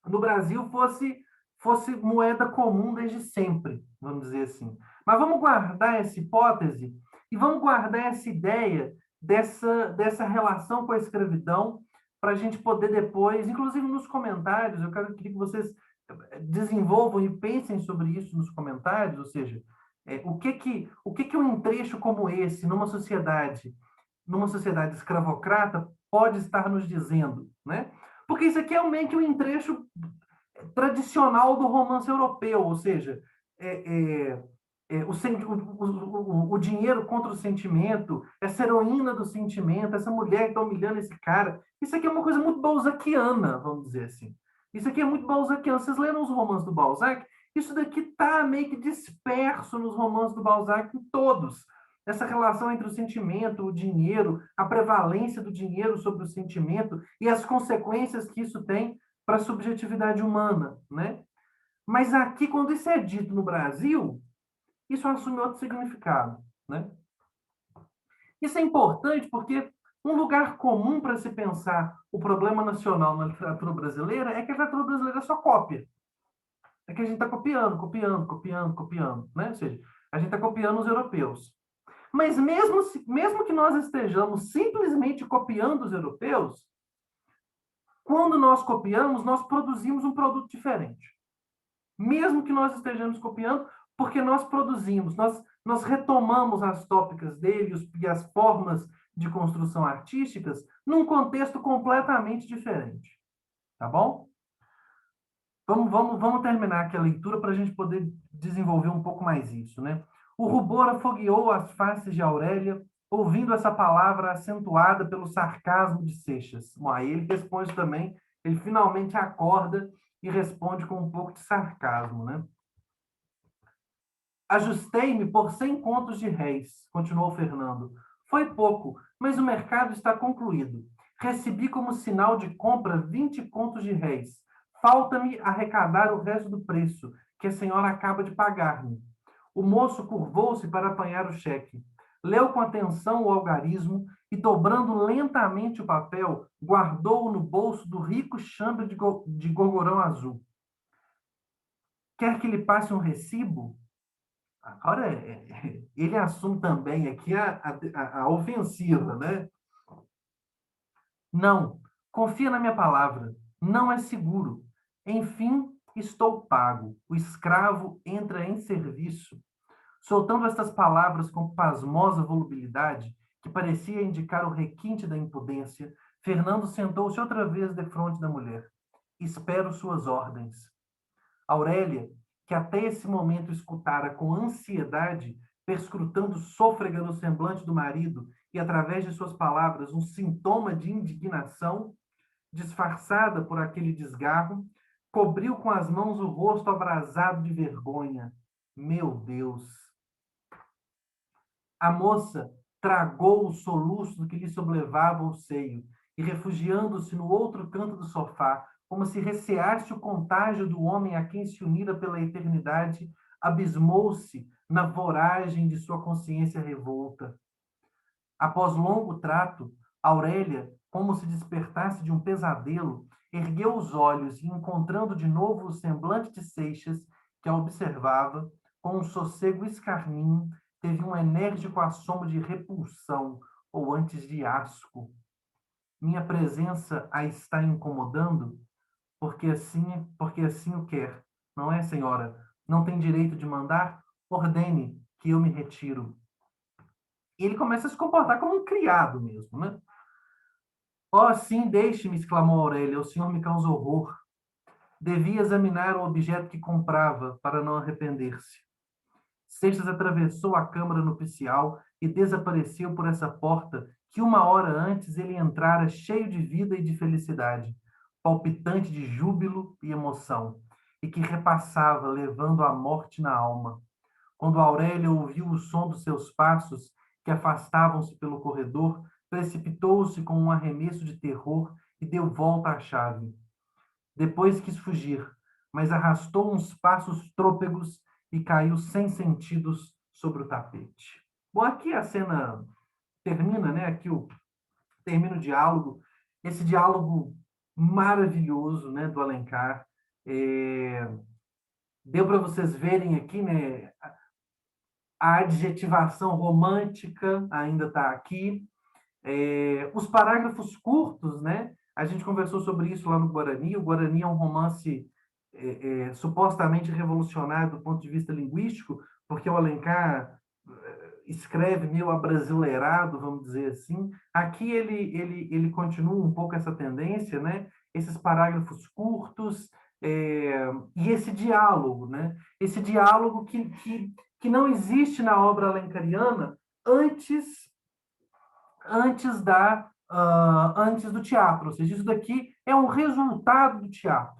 no Brasil fosse moeda comum desde sempre, vamos dizer assim. Mas vamos guardar essa hipótese e vamos guardar essa ideia dessa relação com a escravidão para a gente poder depois, inclusive nos comentários, eu queria que vocês desenvolvam e pensem sobre isso nos comentários, ou seja, o que um trecho como esse numa sociedade escravocrata pode estar nos dizendo, né? Porque isso aqui é meio que um trecho tradicional do romance europeu, ou seja, é, o dinheiro contra o sentimento, essa heroína do sentimento, essa mulher que está humilhando esse cara. Isso aqui é uma coisa muito balzaquiana, vamos dizer assim. Isso aqui é muito balzaquiano. Vocês leram os romances do Balzac? Isso daqui está meio que disperso nos romances do Balzac, em todos. Essa relação entre o sentimento, o dinheiro, a prevalência do dinheiro sobre o sentimento e as consequências que isso tem para a subjetividade humana, né? Mas aqui, quando isso é dito no Brasil, isso assume outro significado, né? Isso é importante porque um lugar comum para se pensar o problema nacional na literatura brasileira é que a literatura brasileira só cópia. É que a gente está copiando, copiando, copiando, copiando, né? Ou seja, a gente está copiando os europeus. Mas mesmo que nós estejamos simplesmente copiando os europeus, quando nós copiamos, nós produzimos um produto diferente. Mesmo que nós estejamos copiando, porque nós produzimos, nós retomamos as tópicas dele e as formas de construção artísticas num contexto completamente diferente. Tá bom? Vamos terminar aqui a leitura para a gente poder desenvolver um pouco mais isso, né? O rubor afogueou as faces de Aurélia, ouvindo essa palavra acentuada pelo sarcasmo de Seixas. Bom, aí ele responde também, ele finalmente acorda e responde com um pouco de sarcasmo, né? Ajustei-me por 100 contos de réis, continuou Fernando. Foi pouco, mas o mercado está concluído. Recebi como sinal de compra 20 contos de réis. Falta-me arrecadar o resto do preço, que a senhora acaba de pagar-me. O moço curvou-se para apanhar o cheque. Leu com atenção o algarismo e, dobrando lentamente o papel, guardou-o no bolso do rico chambre de gorgorão azul. Quer que lhe passe um recibo? Agora, ele assume também aqui a ofensiva, né? Não, confia na minha palavra, não é seguro. Enfim, estou pago. O escravo entra em serviço. Soltando estas palavras com pasmosa volubilidade, que parecia indicar o requinte da impudência, Fernando sentou-se outra vez defronte da mulher. Espero suas ordens. Aurélia, que até esse momento escutara com ansiedade, perscrutando sôfrega no semblante do marido e, através de suas palavras, um sintoma de indignação, disfarçada por aquele desgarro, cobriu com as mãos o rosto abrasado de vergonha. Meu Deus! A moça tragou o soluço que lhe sobrelevava o seio e, refugiando-se no outro canto do sofá, como se receasse o contágio do homem a quem se unira pela eternidade, abismou-se na voragem de sua consciência revolta. Após longo trato, Aurélia, como se despertasse de um pesadelo, ergueu os olhos e, encontrando de novo o semblante de Seixas, que a observava, com um sossego escarninho, teve um enérgico assomo de repulsão, ou antes de asco. Minha presença a está incomodando? Porque assim o quer. Não é, senhora? Não tem direito de mandar? Ordene que eu me retiro. E ele começa a se comportar como um criado mesmo, né? Oh, sim, deixe-me, exclamou Aurélia, o senhor me causa horror. Devia examinar o objeto que comprava para não arrepender-se. Seixas atravessou a câmara nupcial e desapareceu por essa porta que uma hora antes ele entrara cheio de vida e de felicidade, palpitante de júbilo e emoção, e que repassava, levando a morte na alma. Quando Aurélia ouviu o som dos seus passos, que afastavam-se pelo corredor, precipitou-se com um arremesso de terror e deu volta à chave. Depois quis fugir, mas arrastou uns passos trôpegos e caiu sem sentidos sobre o tapete. Bom, aqui a cena termina, né? Termina o diálogo, esse diálogo maravilhoso, né, do Alencar. Deu para vocês verem aqui, né? A adjetivação romântica ainda está aqui. Os parágrafos curtos, né? A gente conversou sobre isso lá no Guarani. O Guarani é um romance supostamente revolucionário do ponto de vista linguístico, porque o Alencar escreve meio abrasileirado, vamos dizer assim. Aqui ele continua um pouco essa tendência, né? Esses parágrafos curtos e esse diálogo, né? Esse diálogo que não existe na obra alencariana antes do teatro, ou seja, isso daqui é um resultado do teatro,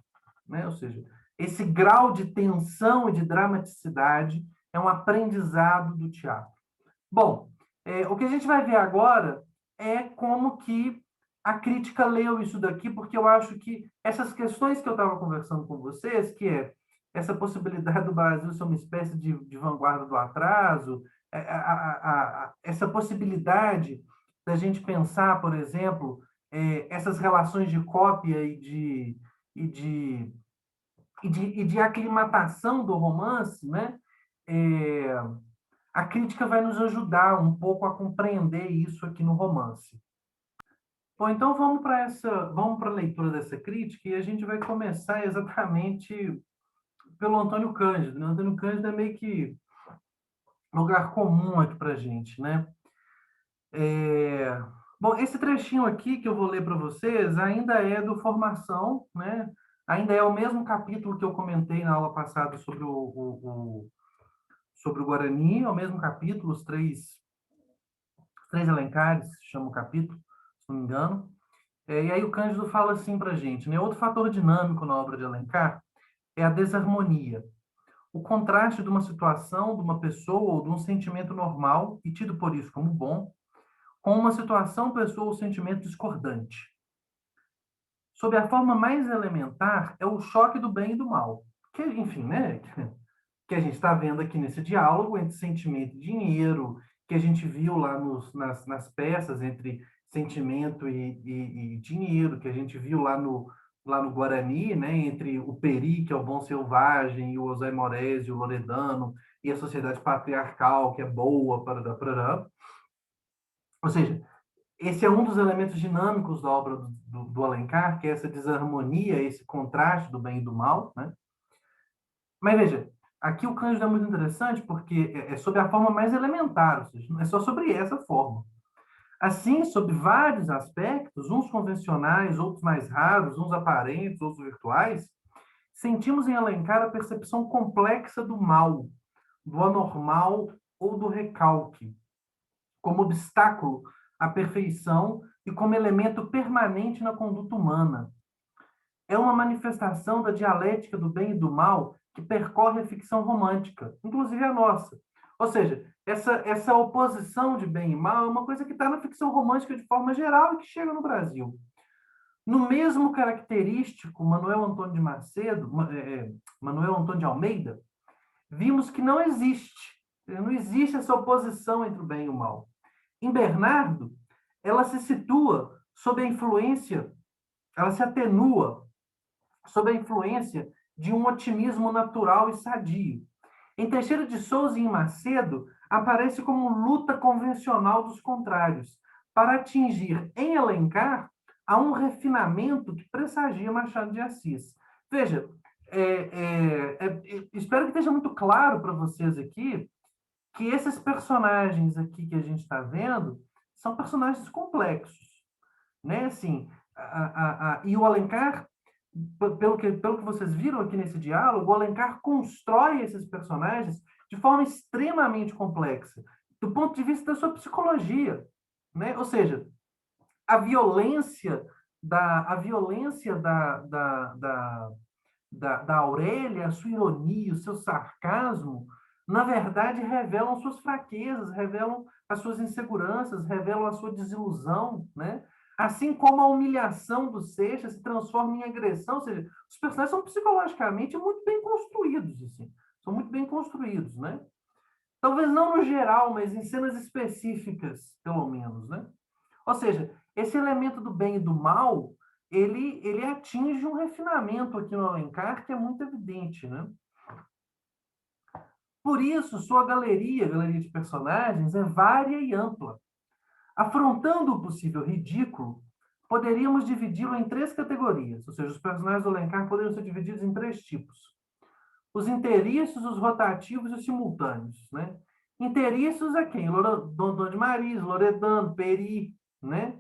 né? Ou seja, Esse grau de tensão e de dramaticidade é um aprendizado do teatro. Bom, o que a gente vai ver agora é como que a crítica leu isso daqui, porque eu acho que essas questões que eu estava conversando com vocês, que é essa possibilidade do Brasil ser uma espécie de vanguarda do atraso, essa possibilidade da gente pensar, por exemplo, essas relações de cópia e de, e de aclimatação do romance, né? É, a crítica vai nos ajudar um pouco a compreender isso aqui no romance. Bom, então vamos para a leitura dessa crítica e a gente vai começar exatamente pelo Antônio Cândido. O Antônio Cândido é meio que um lugar comum aqui para a gente, né? Bom, esse trechinho aqui que eu vou ler para vocês ainda é do Formação, né? Ainda é o mesmo capítulo que eu comentei na aula passada sobre o Guarani, é o mesmo capítulo, os três elencares, chama o capítulo, se não me engano. E aí o Cândido fala assim para a gente, né? Outro fator dinâmico na obra de Alencar é a desarmonia, o contraste de uma situação, de uma pessoa ou de um sentimento normal, e tido por isso como bom, com uma situação, pessoa ou sentimento discordante. Sob a forma mais elementar, é o choque do bem e do mal, que, enfim, né? Que a gente está vendo aqui nesse diálogo entre sentimento e dinheiro, que a gente viu lá nas peças entre sentimento e dinheiro, que a gente viu lá no Guarani, né, entre o Peri, que é o bom selvagem, e o Osé Morésio, o Loredano, e a sociedade patriarcal, que é boa, para. Ou seja, esse é um dos elementos dinâmicos da obra do Alencar, que é essa desarmonia, esse contraste do bem e do mal, né? Mas veja, aqui o Cândido é muito interessante porque é sobre a forma mais elementar, ou seja, não é só sobre essa forma. Assim, sob vários aspectos, uns convencionais, outros mais raros, uns aparentes, outros virtuais, sentimos em Alencar a percepção complexa do mal, do anormal ou do recalque, como obstáculo à perfeição e como elemento permanente na conduta humana. É uma manifestação da dialética do bem e do mal que percorre a ficção romântica, inclusive a nossa. Ou seja, essa oposição de bem e mal é uma coisa que está na ficção romântica de forma geral e que chega no Brasil. No mesmo característico, Manuel Antônio de Almeida, vimos que não existe essa oposição entre o bem e o mal. Em Bernardo, ela se situa sob a influência, ela se atenua sob a influência de um otimismo natural e sadio. Em Teixeira de Souza e em Macedo, aparece como luta convencional dos contrários, para atingir em Alencar a um refinamento que pressagia Machado de Assis. Veja, espero que esteja muito claro para vocês aqui que esses personagens aqui que a gente está vendo são personagens complexos, né? Assim, e o Alencar, pelo que vocês viram aqui nesse diálogo, o Alencar constrói esses personagens de forma extremamente complexa, do ponto de vista da sua psicologia, né? Ou seja, a violência da Aurélia, a sua ironia, o seu sarcasmo, na verdade revelam suas fraquezas, revelam as suas inseguranças, revelam a sua desilusão, né? Assim como a humilhação do Seixas se transforma em agressão, ou seja, os personagens são psicologicamente muito bem construídos, assim, são muito bem construídos, né? Talvez não no geral, mas em cenas específicas, pelo menos, né? Ou seja, esse elemento do bem e do mal, ele atinge um refinamento aqui no Alencar que é muito evidente, né? Por isso, sua galeria de personagens, é vária e ampla. Afrontando o possível ridículo, poderíamos dividi-lo em três categorias, ou seja, os personagens do Alencar poderiam ser divididos em três tipos. Os inteiriços, os rotativos e os simultâneos, né? Inteiriços é quem? Dom de Maris, Loredano, Peri, né?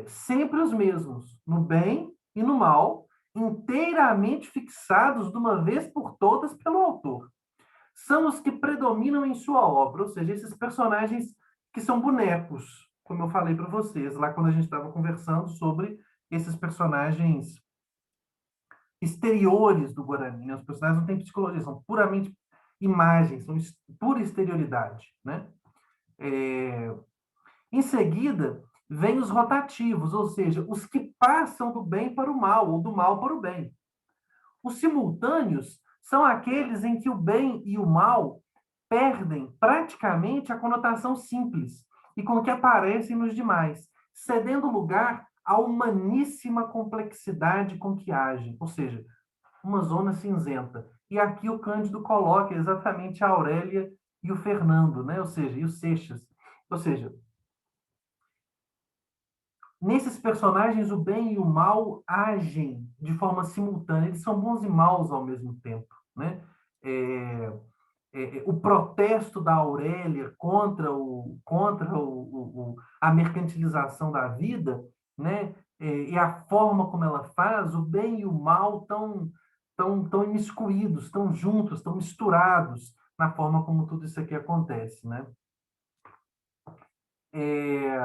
Sempre os mesmos, no bem e no mal, inteiramente fixados de uma vez por todas pelo autor. São os que predominam em sua obra, ou seja, esses personagens que são bonecos, como eu falei para vocês lá quando a gente estava conversando sobre esses personagens exteriores do Guarani, né? Os personagens não têm psicologia, são puramente imagens, são pura exterioridade, né? É, Em seguida, vem os rotativos, ou seja, os que passam do bem para o mal, ou do mal para o bem. Os simultâneos são aqueles em que o bem e o mal perdem praticamente a conotação simples e com que aparecem nos demais, cedendo lugar à humaníssima complexidade com que agem, ou seja, uma zona cinzenta. E aqui o Cândido coloca exatamente a Aurélia e o Fernando, né? Ou seja, e o Seixas. Ou seja, nesses personagens, o bem e o mal agem de forma simultânea, eles são bons e maus ao mesmo tempo, né? É, o protesto da Aurélia contra a mercantilização da vida, né? E a forma como ela faz, o bem e o mal tão imiscuídos, estão juntos, estão misturados na forma como tudo isso aqui acontece, né? É,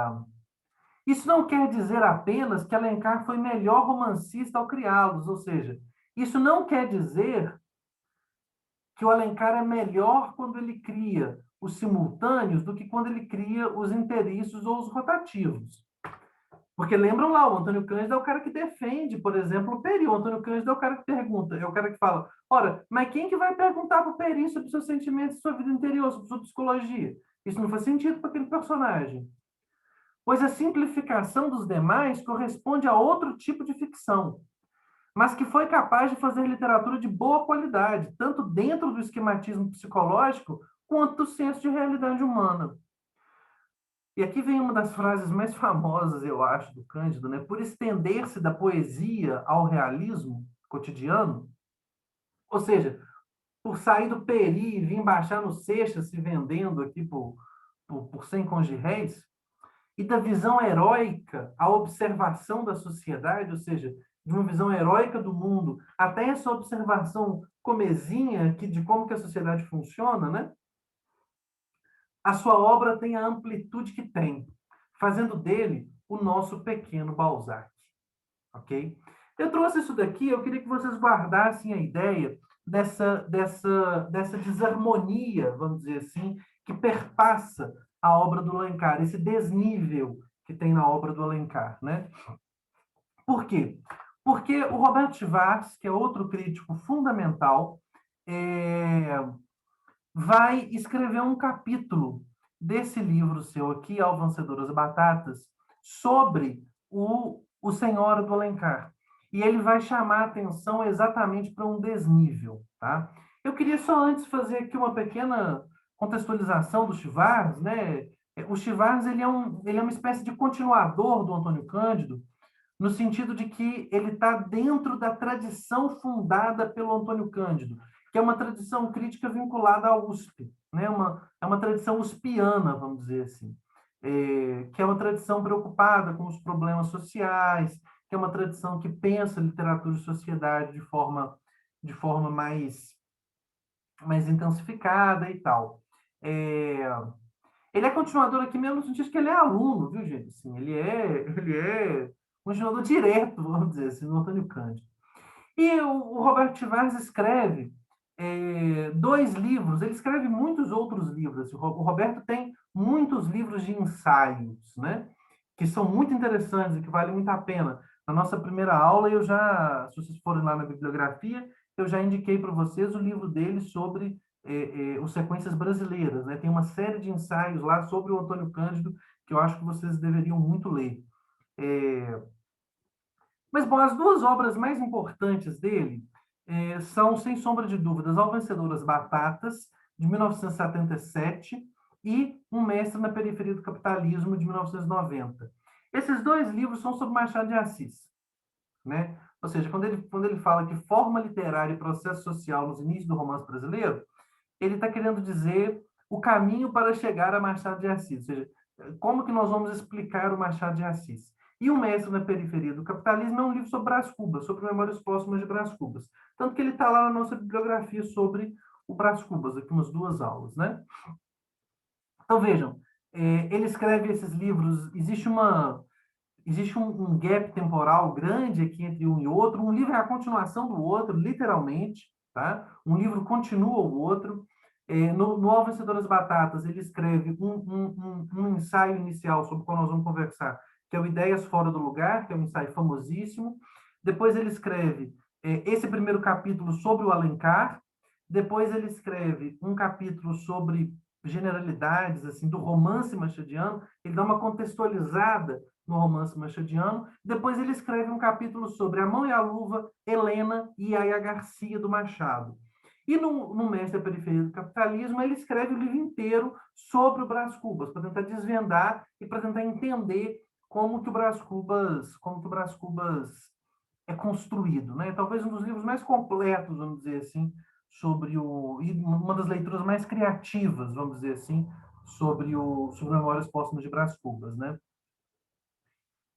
Isso não quer dizer apenas que Alencar foi melhor romancista ao criá-los, ou seja, isso não quer dizer que o Alencar é melhor quando ele cria os simultâneos do que quando ele cria os interícios ou os rotativos. Porque lembram lá, o Antônio Cândido é o cara que defende, por exemplo, o Peri. O Antônio Cândido é o cara que pergunta, é o cara que fala, ora, mas quem que vai perguntar para o Peri sobre seus sentimentos, sua vida interior, sobre sua psicologia? Isso não faz sentido para aquele personagem. Pois a simplificação dos demais corresponde a outro tipo de ficção, mas que foi capaz de fazer literatura de boa qualidade, tanto dentro do esquematismo psicológico quanto do senso de realidade humana. E aqui vem uma das frases mais famosas, eu acho, do Cândido, né? Por estender-se da poesia ao realismo cotidiano, ou seja, por sair do Peri e vir baixar no Seixas se vendendo aqui por 100 contos de réis, e da visão heróica à observação da sociedade, ou seja, de uma visão heróica do mundo, até essa observação comezinha de como que a sociedade funciona, né? A sua obra tem a amplitude que tem, fazendo dele o nosso pequeno Balzac, ok? Eu trouxe isso daqui, eu queria que vocês guardassem a ideia dessa desarmonia, vamos dizer assim, que perpassa a obra do Alencar, esse desnível que tem na obra do Alencar, né? Por quê? Porque o Roberto Schwartz, que é outro crítico fundamental, é, vai escrever um capítulo desse livro seu aqui, Ao Vencedor das Batatas, sobre o Senhora do Alencar. E ele vai chamar a atenção exatamente para um desnível, tá? Eu queria só antes fazer aqui uma pequena contextualização do Schwartz, né? O Schwartz ele é uma espécie de continuador do Antônio Cândido, no sentido de que ele está dentro da tradição fundada pelo Antônio Cândido, que é uma tradição crítica vinculada à USP, né? É uma tradição uspiana, vamos dizer assim, que é uma tradição preocupada com os problemas sociais, que é uma tradição que pensa literatura e sociedade de forma mais intensificada e tal. É, Ele é continuador aqui mesmo no sentido que ele é aluno, viu, gente? Assim, ele é continuador direto, vamos dizer assim, do Antônio Cândido. E o Roberto Tavares escreve dois livros, ele escreve muitos outros livros. O Roberto tem muitos livros de ensaios, né? Que são muito interessantes e que valem muito a pena. Na nossa primeira aula, se vocês forem lá na bibliografia, eu já indiquei para vocês o livro dele sobre os sequências brasileiras, né? Tem uma série de ensaios lá sobre o Antônio Cândido que eu acho que vocês deveriam muito ler. É, mas, bom, as duas obras mais importantes dele são, sem sombra de dúvidas, Ao Vencedor das Batatas, de 1977, e Um Mestre na Periferia do Capitalismo, de 1990. Esses dois livros são sobre Machado de Assis, né? Ou seja, quando ele fala que forma literária e processo social nos inícios do romance brasileiro, ele está querendo dizer o caminho para chegar a Machado de Assis, ou seja, como que nós vamos explicar o Machado de Assis. E O Mestre na Periferia do Capitalismo é um livro sobre Brás Cubas, sobre memórias póstumas de Brás Cubas. Tanto que ele está lá na nossa bibliografia sobre o Brás Cubas, aqui umas duas aulas, né? Então, vejam, ele escreve esses livros, existe existe um gap temporal grande aqui entre um e outro. Um livro é a continuação do outro, literalmente, tá? Um livro continua o outro. No Ao Vencedor das Batatas, ele escreve um ensaio inicial sobre o qual nós vamos conversar, que é o Ideias Fora do Lugar, que é um ensaio famosíssimo. Depois ele escreve esse primeiro capítulo sobre o Alencar. Depois ele escreve um capítulo sobre generalidades assim do romance machadiano. Ele dá uma contextualizada no romance machadiano. Depois ele escreve um capítulo sobre A Mão e a Luva, Helena e Yaya Garcia do Machado. E no Mestre da Periferia do Capitalismo, ele escreve o livro inteiro sobre o Brás Cubas, para tentar desvendar e para tentar entender como que o Brás Cubas é construído, né? Talvez um dos livros mais completos, vamos dizer assim, e uma das leituras mais criativas, vamos dizer assim, sobre Memórias Póstumas de Brás Cubas, né?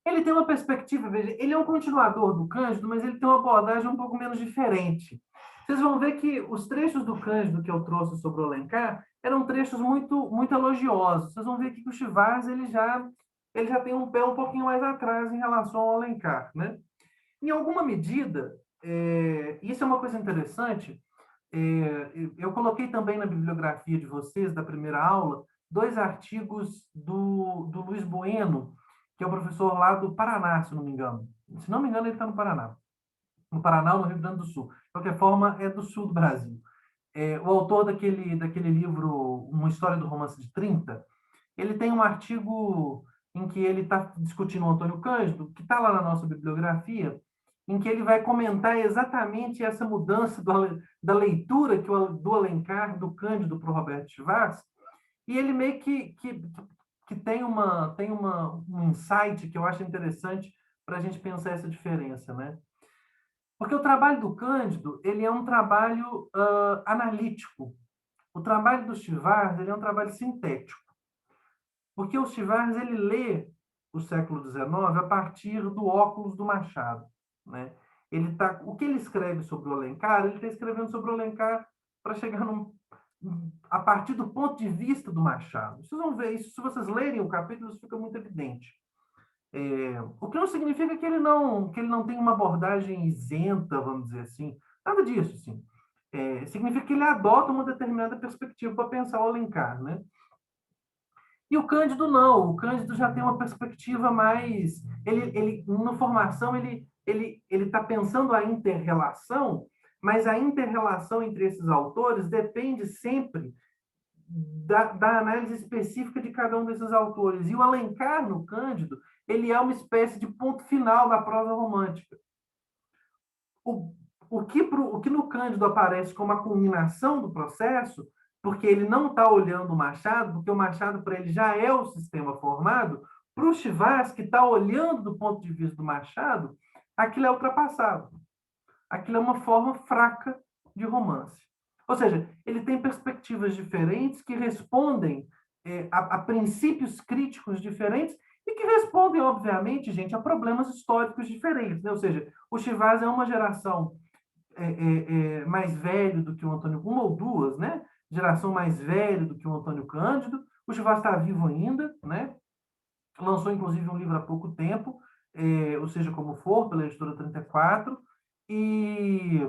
Ele tem uma perspectiva, veja, ele é um continuador do Cândido, mas ele tem uma abordagem um pouco menos diferente. Vocês vão ver que os trechos do Cândido que eu trouxe sobre o Alencar eram trechos muito elogiosos. Vocês vão ver que o Chivas ele já tem um pé um pouquinho mais atrás em relação ao Alencar, né? Em alguma medida, isso é uma coisa interessante. Eu coloquei também na bibliografia de vocês, da primeira aula, dois artigos do Luiz Bueno, que é o professor lá do Paraná, se não me engano. Se não me engano, ele está no Paraná. No Paraná ou no Rio Grande do Sul. De qualquer forma, é do sul do Brasil. O autor daquele livro, Uma História do Romance de 30, ele tem um artigo em que ele está discutindo o Antônio Cândido, que está lá na nossa bibliografia, em que ele vai comentar exatamente essa mudança da leitura do Alencar, do Cândido para o Roberto Schwarz, e ele meio que um insight que eu acho interessante para a gente pensar essa diferença, né? Porque o trabalho do Cândido, ele é um trabalho analítico. O trabalho do Schwarz, ele é um trabalho sintético. Porque o Schwarz, ele lê o século XIX a partir do óculos do Machado, né? O que ele escreve sobre o Alencar, ele está escrevendo sobre o Alencar para chegar a partir do ponto de vista do Machado. Vocês vão ver isso, se vocês lerem o capítulo, isso fica muito evidente. O que não significa que ele não tem uma abordagem isenta, vamos dizer assim. Nada disso, assim. Significa que ele adota uma determinada perspectiva para pensar o Alencar, né? E o Cândido não, o Cândido já tem uma perspectiva mais. Na formação, ele está pensando a inter-relação, mas a inter-relação entre esses autores depende sempre da análise específica de cada um desses autores. E o Alencar, no Cândido, ele é uma espécie de ponto final da prosa romântica. O, o que no Cândido aparece como a culminação do processo, porque ele não está olhando o Machado, porque o Machado para ele já é o sistema formado, para o Chivas, que está olhando do ponto de vista do Machado, aquilo é ultrapassado. Aquilo é uma forma fraca de romance. Ou seja, ele tem perspectivas diferentes que respondem a princípios críticos diferentes e que respondem, obviamente, gente, a problemas históricos diferentes. Né? Ou seja, o Chivas é uma geração mais velho do que o Antônio, uma ou duas, né? Geração mais velha do que o Antônio Cândido. O Chivas está vivo ainda, né? Lançou, inclusive, um livro há pouco tempo, ou seja, como for, pela editora 34, e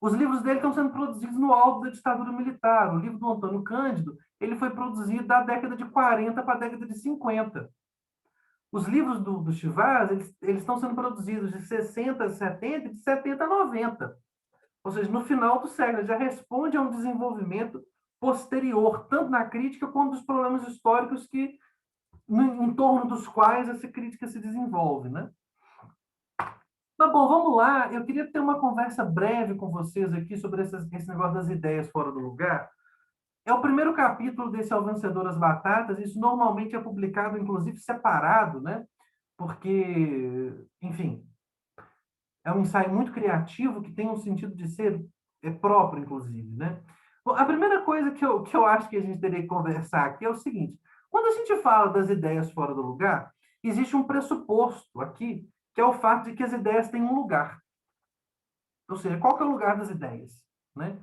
os livros dele estão sendo produzidos no auge da ditadura militar. O livro do Antônio Cândido, ele foi produzido da década de 40 para a década de 50. Os livros do Chivas, eles estão sendo produzidos de 60 a 70 e de 70 a 90. Ou seja, no final do século, já responde a um desenvolvimento posterior, tanto na crítica quanto dos problemas históricos em torno dos quais essa crítica se desenvolve, né? Mas, bom, vamos lá. Eu queria ter uma conversa breve com vocês aqui sobre esse negócio das ideias fora do lugar. É o primeiro capítulo desse Ao Vencedor das Batatas. Isso normalmente é publicado, inclusive, separado, né? Porque, enfim, é um ensaio muito criativo que tem um sentido de ser próprio, inclusive, né? Bom, a primeira coisa que eu acho que a gente teria que conversar aqui é o seguinte: quando a gente fala das ideias fora do lugar, existe um pressuposto aqui, que é o fato de que as ideias têm um lugar. Ou seja, qual que é o lugar das ideias, né?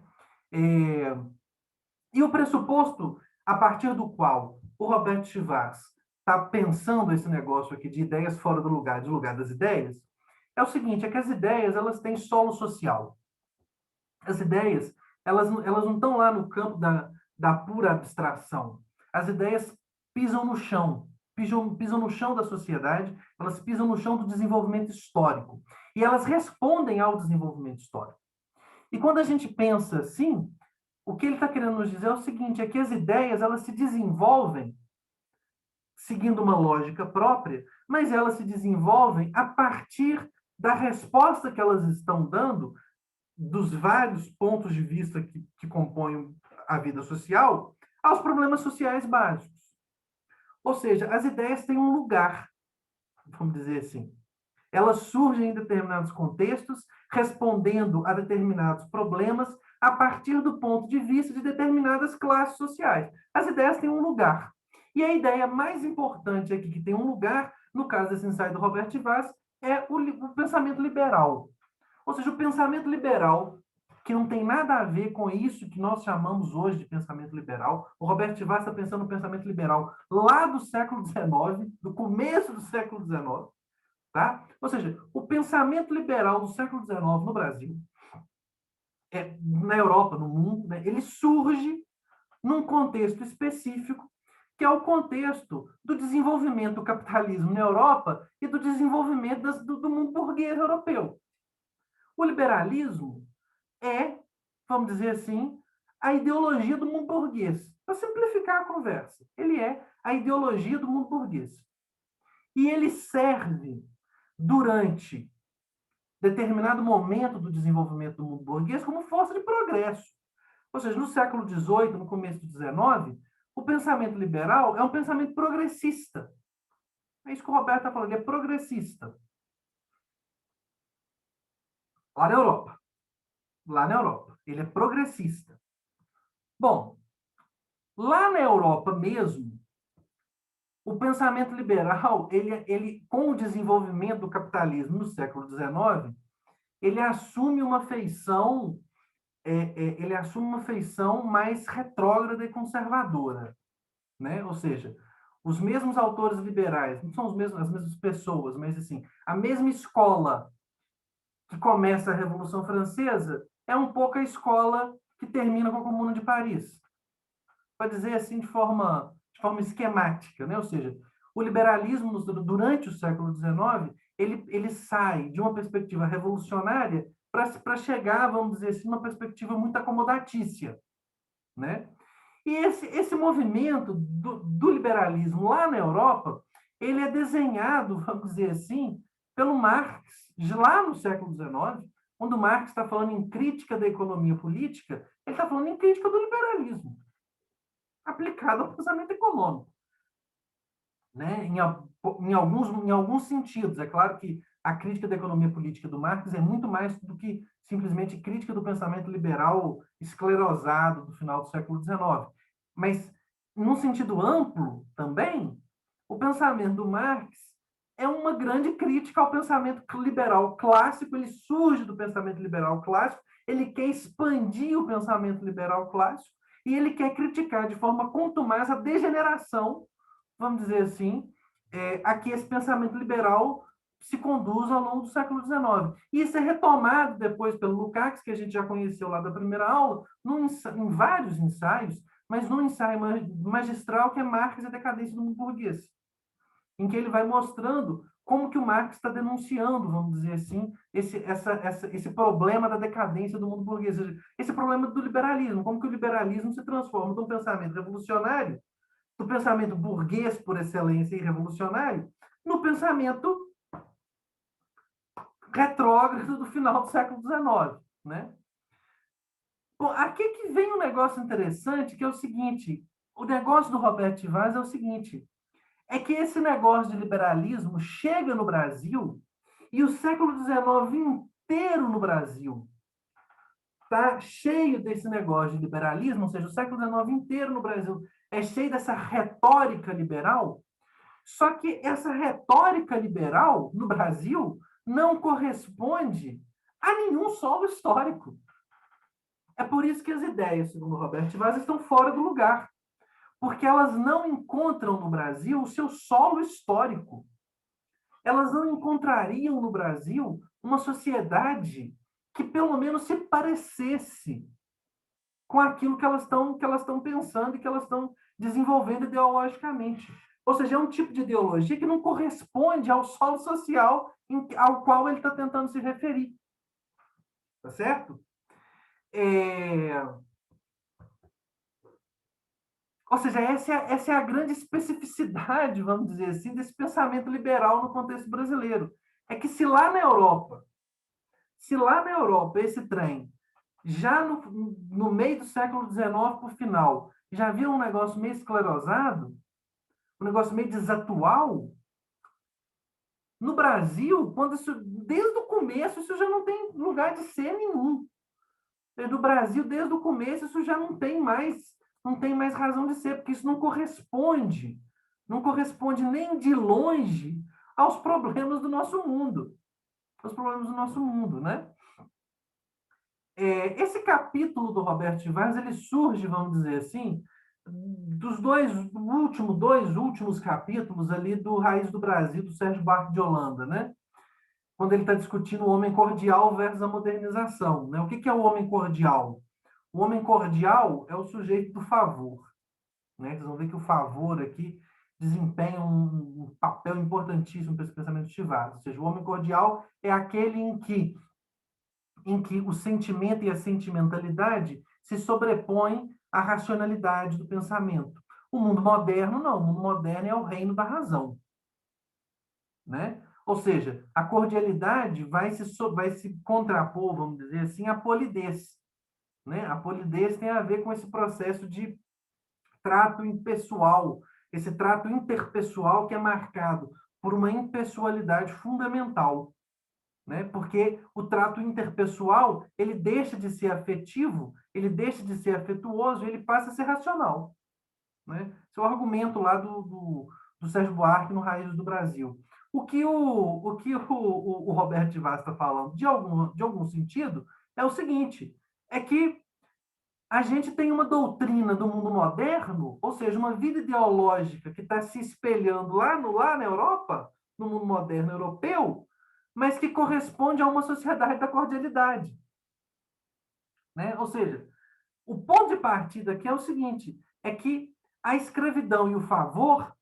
E o pressuposto a partir do qual o Roberto Chivas está pensando esse negócio aqui de ideias fora do lugar, de lugar das ideias, é o seguinte, é que as ideias, elas têm solo social. As ideias, elas não estão lá no campo da pura abstração. As ideias pisam no chão, pisam no chão da sociedade, elas pisam no chão do desenvolvimento histórico. E elas respondem ao desenvolvimento histórico. E quando a gente pensa assim, o que ele está querendo nos dizer é o seguinte, é que as ideias, elas se desenvolvem seguindo uma lógica própria, mas elas se desenvolvem a partir da resposta que elas estão dando dos vários pontos de vista que compõem a vida social aos problemas sociais básicos. Ou seja, as ideias têm um lugar, vamos dizer assim. Elas surgem em determinados contextos, respondendo a determinados problemas a partir do ponto de vista de determinadas classes sociais. As ideias têm um lugar. E a ideia mais importante aqui, que tem um lugar, no caso desse ensaio do Robert Vaz, é o pensamento liberal. Ou seja, o pensamento liberal, que não tem nada a ver com isso que nós chamamos hoje de pensamento liberal. O Robert Vaz está pensando no pensamento liberal lá do século XIX, do começo do século XIX, tá? Ou seja, o pensamento liberal do século XIX no Brasil, na Europa, no mundo, né, ele surge num contexto específico, que é o contexto do desenvolvimento do capitalismo na Europa e do desenvolvimento do mundo burguês europeu. O liberalismo é, vamos dizer assim, a ideologia do mundo burguês. Para simplificar a conversa, ele é a ideologia do mundo burguês. E ele serve durante determinado momento do desenvolvimento do mundo burguês como força de progresso. Ou seja, no século XVIII, no começo do XIX, o pensamento liberal é um pensamento progressista. É isso que o Roberto está falando, ele é progressista. Lá na Europa. Lá na Europa. Ele é progressista. Bom, lá na Europa mesmo, o pensamento liberal, com o desenvolvimento do capitalismo no século XIX, ele assume uma feição, ele assume uma feição mais retrógrada e conservadora, né? Ou seja, os mesmos autores liberais, não são as mesmas pessoas, mas assim, a mesma escola que começa a Revolução Francesa é um pouco a escola que termina com a Comuna de Paris. Para dizer assim de forma esquemática, né? Ou seja, o liberalismo durante o século XIX ele sai de uma perspectiva revolucionária para chegar, vamos dizer assim, uma perspectiva muito acomodatícia, né? E esse movimento do liberalismo lá na Europa, ele é desenhado, vamos dizer assim, pelo Marx, lá no século XIX, quando Marx está falando em crítica da economia política, ele está falando em crítica do liberalismo, aplicado ao pensamento econômico, né? Em alguns sentidos. É claro que a crítica da economia política do Marx é muito mais do que simplesmente crítica do pensamento liberal esclerosado do final do século XIX. Mas, num sentido amplo também, o pensamento do Marx é uma grande crítica ao pensamento liberal clássico, ele surge do pensamento liberal clássico, ele quer expandir o pensamento liberal clássico e ele quer criticar de forma contumaz a degeneração, vamos dizer assim, a que esse pensamento liberal se conduz ao longo do século XIX. E isso é retomado depois pelo Lukács, que a gente já conheceu lá da primeira aula, em vários ensaios, mas num ensaio magistral que é Marx e a decadência do mundo burguês, em que ele vai mostrando como que o Marx está denunciando, vamos dizer assim, esse problema da decadência do mundo burguês, esse problema do liberalismo, como que o liberalismo se transforma de um pensamento revolucionário, do pensamento burguês por excelência e revolucionário, no pensamento retrógrado do final do século XIX, né? Bom, aqui que vem um negócio interessante, que é o seguinte, o negócio do Robert Vaz é o seguinte, é que esse negócio de liberalismo chega no Brasil e o século XIX inteiro no Brasil está cheio desse negócio de liberalismo, ou seja, o século XIX inteiro no Brasil é cheio dessa retórica liberal, só que essa retórica liberal no Brasil não corresponde a nenhum solo histórico. É por isso que as ideias, segundo Robert Vaz, estão fora do lugar. porque elas não encontram no Brasil o seu solo histórico. Elas não encontrariam no Brasil uma sociedade que pelo menos se parecesse com aquilo que elas estão pensando e que elas estão desenvolvendo ideologicamente. Ou seja, é um tipo de ideologia que não corresponde ao solo social ao qual ele está tentando se referir. Tá certo? Ou seja, essa é a grande especificidade, vamos dizer assim, desse pensamento liberal no contexto brasileiro. É que se lá na Europa esse trem, já no meio do século XIX para o final, já havia um negócio meio esclerosado, um negócio meio desatual, no Brasil, desde o começo, isso já não tem lugar de ser nenhum. No Brasil, desde o começo, isso já não tem mais razão de ser, porque isso não corresponde nem de longe aos problemas do nosso mundo. Os problemas do nosso mundo, né? Esse capítulo do Roberto de Vargas, ele surge, vamos dizer assim, dos dois últimos capítulos ali do Raiz do Brasil, do Sérgio Buarque de Holanda, né? Quando ele está discutindo o homem cordial versus a modernização, né? O que é o homem cordial? O homem cordial é o sujeito do favor, né? Vocês vão ver que o favor aqui desempenha um papel importantíssimo para esse pensamento de Vargas. Ou seja, o homem cordial é aquele em que o sentimento e a sentimentalidade se sobrepõem à racionalidade do pensamento. O mundo moderno, não. O mundo moderno é o reino da razão, né? Ou seja, a cordialidade vai se contrapor, vamos dizer assim, à polidez, né? A polidez tem a ver com esse processo de trato impessoal, esse trato interpessoal que é marcado por uma impessoalidade fundamental, né? Porque o trato interpessoal, ele deixa de ser afetivo, ele deixa de ser afetuoso, ele passa a ser racional, né? Esse é o argumento lá do Sérgio Buarque no Raízes do Brasil. O que o Roberto de Vaz está falando, de algum sentido, é o seguinte, é que a gente tem uma doutrina do mundo moderno, ou seja, uma vida ideológica que está se espelhando lá na Europa, no mundo moderno europeu, mas que corresponde a uma sociedade da cordialidade, né? Ou seja, o ponto de partida aqui é o seguinte, é que a escravidão e o favor,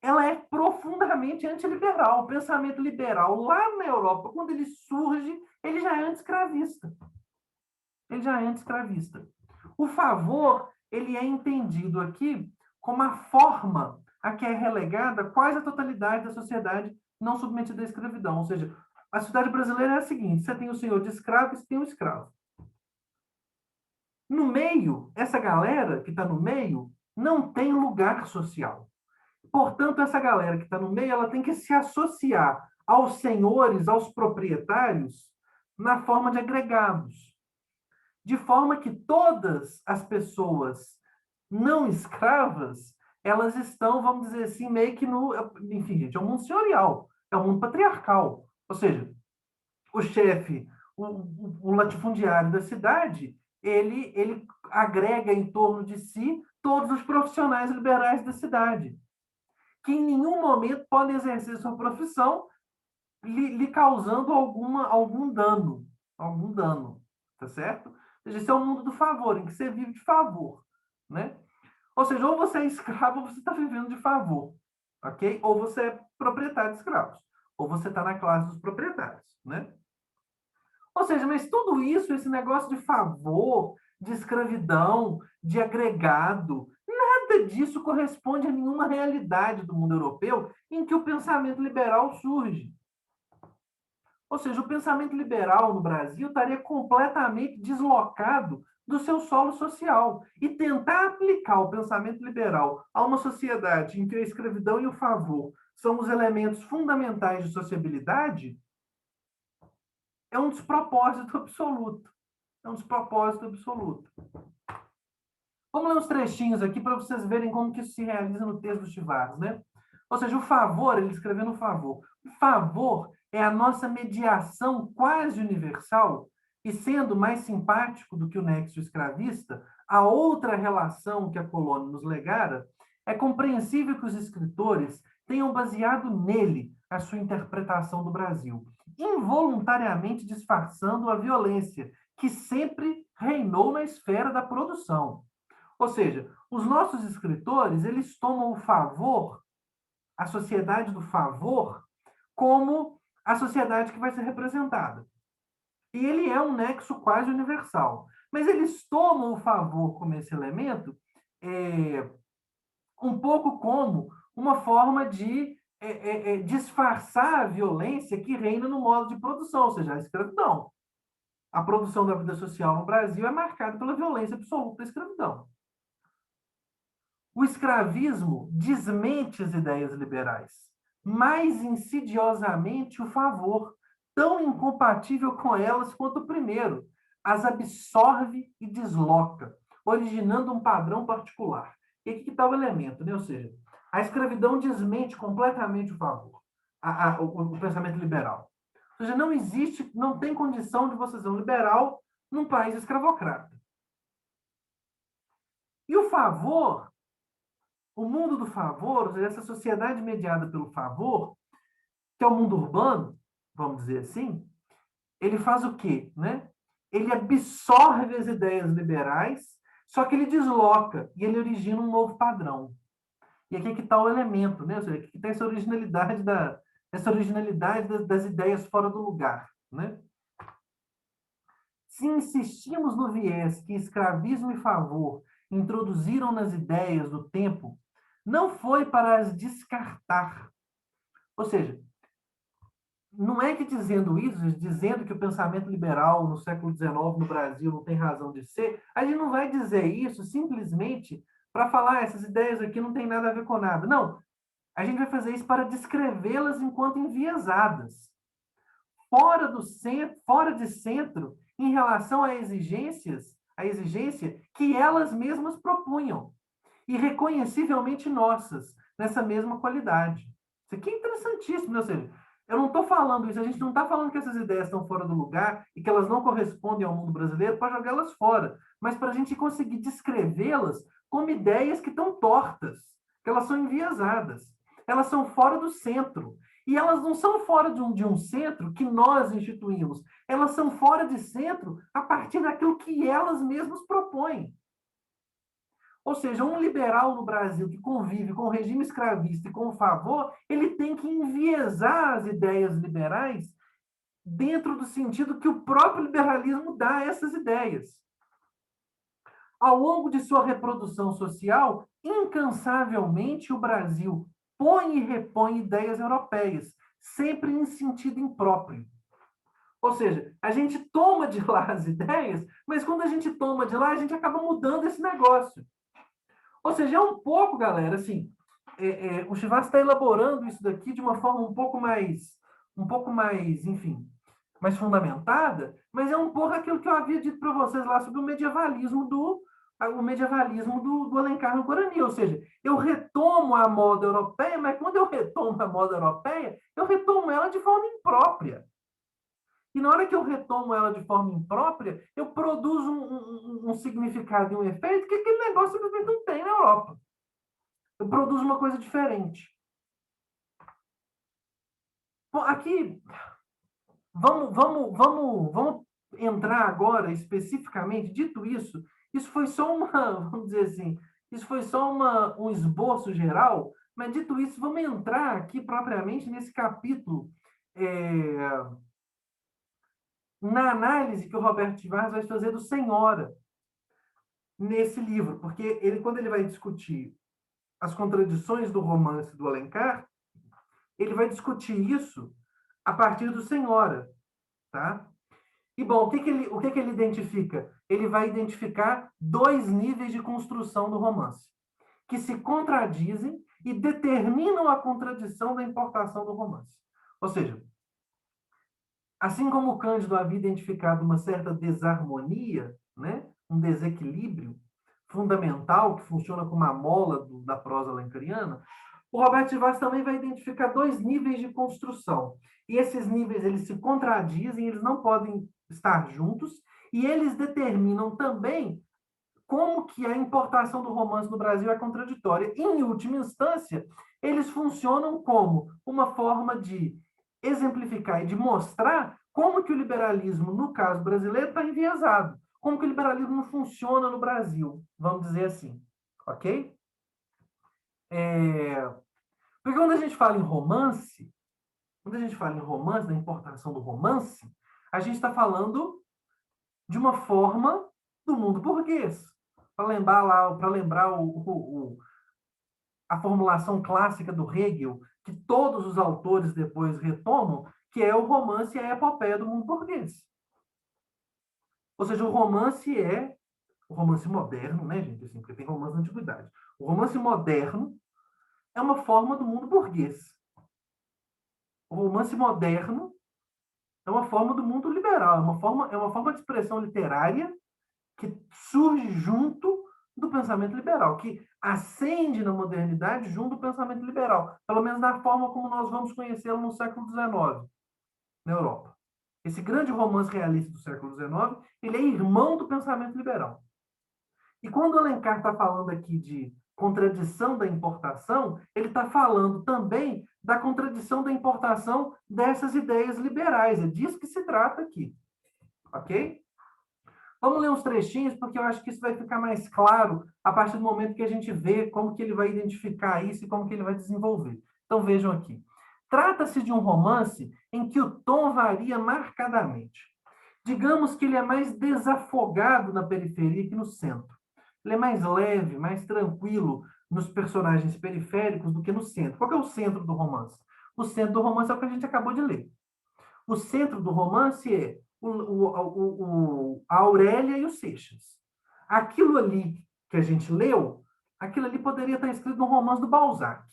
ela é profundamente antiliberal. O pensamento liberal lá na Europa, quando ele surge, ele já é anti-escravista. Ele já é anti-escravista. O favor, ele é entendido aqui como a forma a que é relegada quase a totalidade da sociedade não submetida à escravidão. Ou seja, a sociedade brasileira é a seguinte: você tem o senhor de escravo e você tem o escravo. No meio, essa galera que está no meio não tem lugar social. Portanto, essa galera que está no meio, ela tem que se associar aos senhores, aos proprietários, na forma de agregados. De forma que todas as pessoas não escravas, elas estão, vamos dizer assim, meio que no... Enfim, gente, é um mundo senhorial, é um mundo patriarcal. Ou seja, o chefe, o latifundiário da cidade, ele agrega em torno de si todos os profissionais liberais da cidade, que em nenhum momento podem exercer sua profissão lhe causando algum dano, tá certo? Ou seja, esse é o mundo do favor, em que você vive de favor, né? Ou seja, ou você é escravo ou você está vivendo de favor, ok? Ou você é proprietário de escravos, ou você está na classe dos proprietários, né? Ou seja, mas tudo isso, esse negócio de favor, de escravidão, de agregado, nada disso corresponde a nenhuma realidade do mundo europeu em que o pensamento liberal surge. Ou seja, o pensamento liberal no Brasil estaria completamente deslocado do seu solo social. E tentar aplicar o pensamento liberal a uma sociedade em que a escravidão e o favor são os elementos fundamentais de sociabilidade é um despropósito absoluto. É um despropósito absoluto. Vamos ler uns trechinhos aqui para vocês verem como que isso se realiza no texto do Chivares, né? Ou seja, o favor, ele escreveu no favor. O favor é a nossa mediação quase universal E sendo mais simpático do que o nexo escravista, a outra relação que a colônia nos legara, é compreensível que os escritores tenham baseado nele a sua interpretação do Brasil, involuntariamente disfarçando a violência que sempre reinou na esfera da produção. Ou seja, os nossos escritores, eles tomam o favor, a sociedade do favor, como a sociedade que vai ser representada. E ele é um nexo quase universal. Mas eles tomam o favor como esse elemento um pouco como uma forma de disfarçar a violência que reina no modo de produção, ou seja, a escravidão. A produção da vida social no Brasil é marcada pela violência absoluta da escravidão. O escravismo desmente as ideias liberais, mais insidiosamente o favor, tão incompatível com elas quanto o primeiro, as absorve e desloca, originando um padrão particular. E aqui que está o elemento, né? Ou seja, a escravidão desmente completamente o favor, o pensamento liberal. Ou seja, não existe, não tem condição de você ser um liberal num país escravocrata. E o favor, o mundo do favor, essa sociedade mediada pelo favor, que é o mundo urbano, vamos dizer assim, ele faz o quê? Né? Ele absorve as ideias liberais, só que ele desloca e ele origina um novo padrão. E aqui é que está o elemento, né? Ou seja, aqui está essa originalidade, das ideias fora do lugar. Né? Se insistimos no viés que escravismo e favor introduziram nas ideias do tempo, não foi para as descartar. Ou seja, não é que dizendo isso, dizendo que o pensamento liberal no século XIX no Brasil não tem razão de ser, a gente não vai dizer isso simplesmente para falar essas ideias aqui não tem nada a ver com nada. Não, a gente vai fazer isso para descrevê-las enquanto enviesadas, fora do centro, fora de centro, em relação a exigência que elas mesmas propunham, irreconhecivelmente nossas, nessa mesma qualidade. Isso aqui é interessantíssimo, né? Ou seja, eu não estou falando isso, a gente não está falando que essas ideias estão fora do lugar e que elas não correspondem ao mundo brasileiro para jogá-las fora, mas para a gente conseguir descrevê-las como ideias que estão tortas, que elas são enviesadas, elas são fora do centro. E elas não são fora de um centro que nós instituímos, elas são fora de centro a partir daquilo que elas mesmas propõem. Ou seja, um liberal no Brasil que convive com o regime escravista e com o favor, ele tem que enviesar as ideias liberais dentro do sentido que o próprio liberalismo dá a essas ideias. Ao longo de sua reprodução social, incansavelmente o Brasil põe e repõe ideias europeias, sempre em sentido impróprio. Ou seja, a gente toma de lá as ideias, mas quando a gente toma de lá, a gente acaba mudando esse negócio. Ou seja, é um pouco, galera, assim, o Chivas está elaborando isso daqui de uma forma um pouco mais, enfim, mais fundamentada, mas é um pouco aquilo que eu havia dito para vocês lá sobre o medievalismo do Alencar no Guarani. Ou seja, eu retomo a moda europeia, mas quando eu retomo a moda europeia, eu retomo ela de forma imprópria. E na hora que eu retomo ela de forma imprópria, eu produzo um significado e um efeito que aquele negócio simplesmente não tem na Europa. Eu produzo uma coisa diferente. Bom, aqui, vamos entrar agora especificamente, dito isso, isso foi só uma, vamos dizer assim, isso foi só um esboço geral, mas dito isso, vamos entrar aqui propriamente nesse capítulo, na análise que o Roberto Tivars vai fazer do Senhora, nesse livro, porque ele, quando ele vai discutir as contradições do romance do Alencar, ele vai discutir isso a partir do Senhora, tá? E, bom, o que ele identifica? Ele vai identificar dois níveis de construção do romance, que se contradizem e determinam a contradição da importação do romance. Ou seja, assim como o Cândido havia identificado uma certa desarmonia, né? Um desequilíbrio fundamental que funciona como a mola da prosa alencariana, o Roberto Vaz também vai identificar dois níveis de construção. E esses níveis eles se contradizem, eles não podem estar juntos, e eles determinam também como que a importação do romance no Brasil é contraditória. Em última instância, eles funcionam como uma forma de exemplificar e de mostrar como que o liberalismo, no caso brasileiro, está enviesado. Como que o liberalismo não funciona no Brasil, vamos dizer assim. Ok? Porque quando a gente fala em romance, quando a gente fala em romance, da importação do romance, a gente está falando de uma forma do mundo burguês. Para lembrar lá, para lembrar a formulação clássica do Hegel, que todos os autores depois retomam, que é o romance e a epopeia do mundo burguês. Ou seja, o romance moderno, né, gente? Assim, porque tem romance na antiguidade. O romance moderno é uma forma do mundo burguês. O romance moderno é uma forma do mundo liberal, é uma forma de expressão literária que surge junto do pensamento liberal, que ascende na modernidade junto do pensamento liberal, pelo menos da forma como nós vamos conhecê-lo no século XIX, na Europa. Esse grande romance realista do século XIX, ele é irmão do pensamento liberal. E quando o Alencar está falando aqui de contradição da importação, ele está falando também da contradição da importação dessas ideias liberais. É disso que se trata aqui. Ok? Vamos ler uns trechinhos, porque eu acho que isso vai ficar mais claro a partir do momento que a gente vê como que ele vai identificar isso e como que ele vai desenvolver. Então vejam aqui. Trata-se de um romance em que o tom varia marcadamente. Digamos que ele é mais desafogado na periferia que no centro. Ele é mais leve, mais tranquilo nos personagens periféricos do que no centro. Qual é o centro do romance? O centro do romance é o que a gente acabou de ler. O centro do romance é a Aurélia e o Seixas. Aquilo ali que a gente leu, aquilo ali poderia estar escrito no romance do Balzac.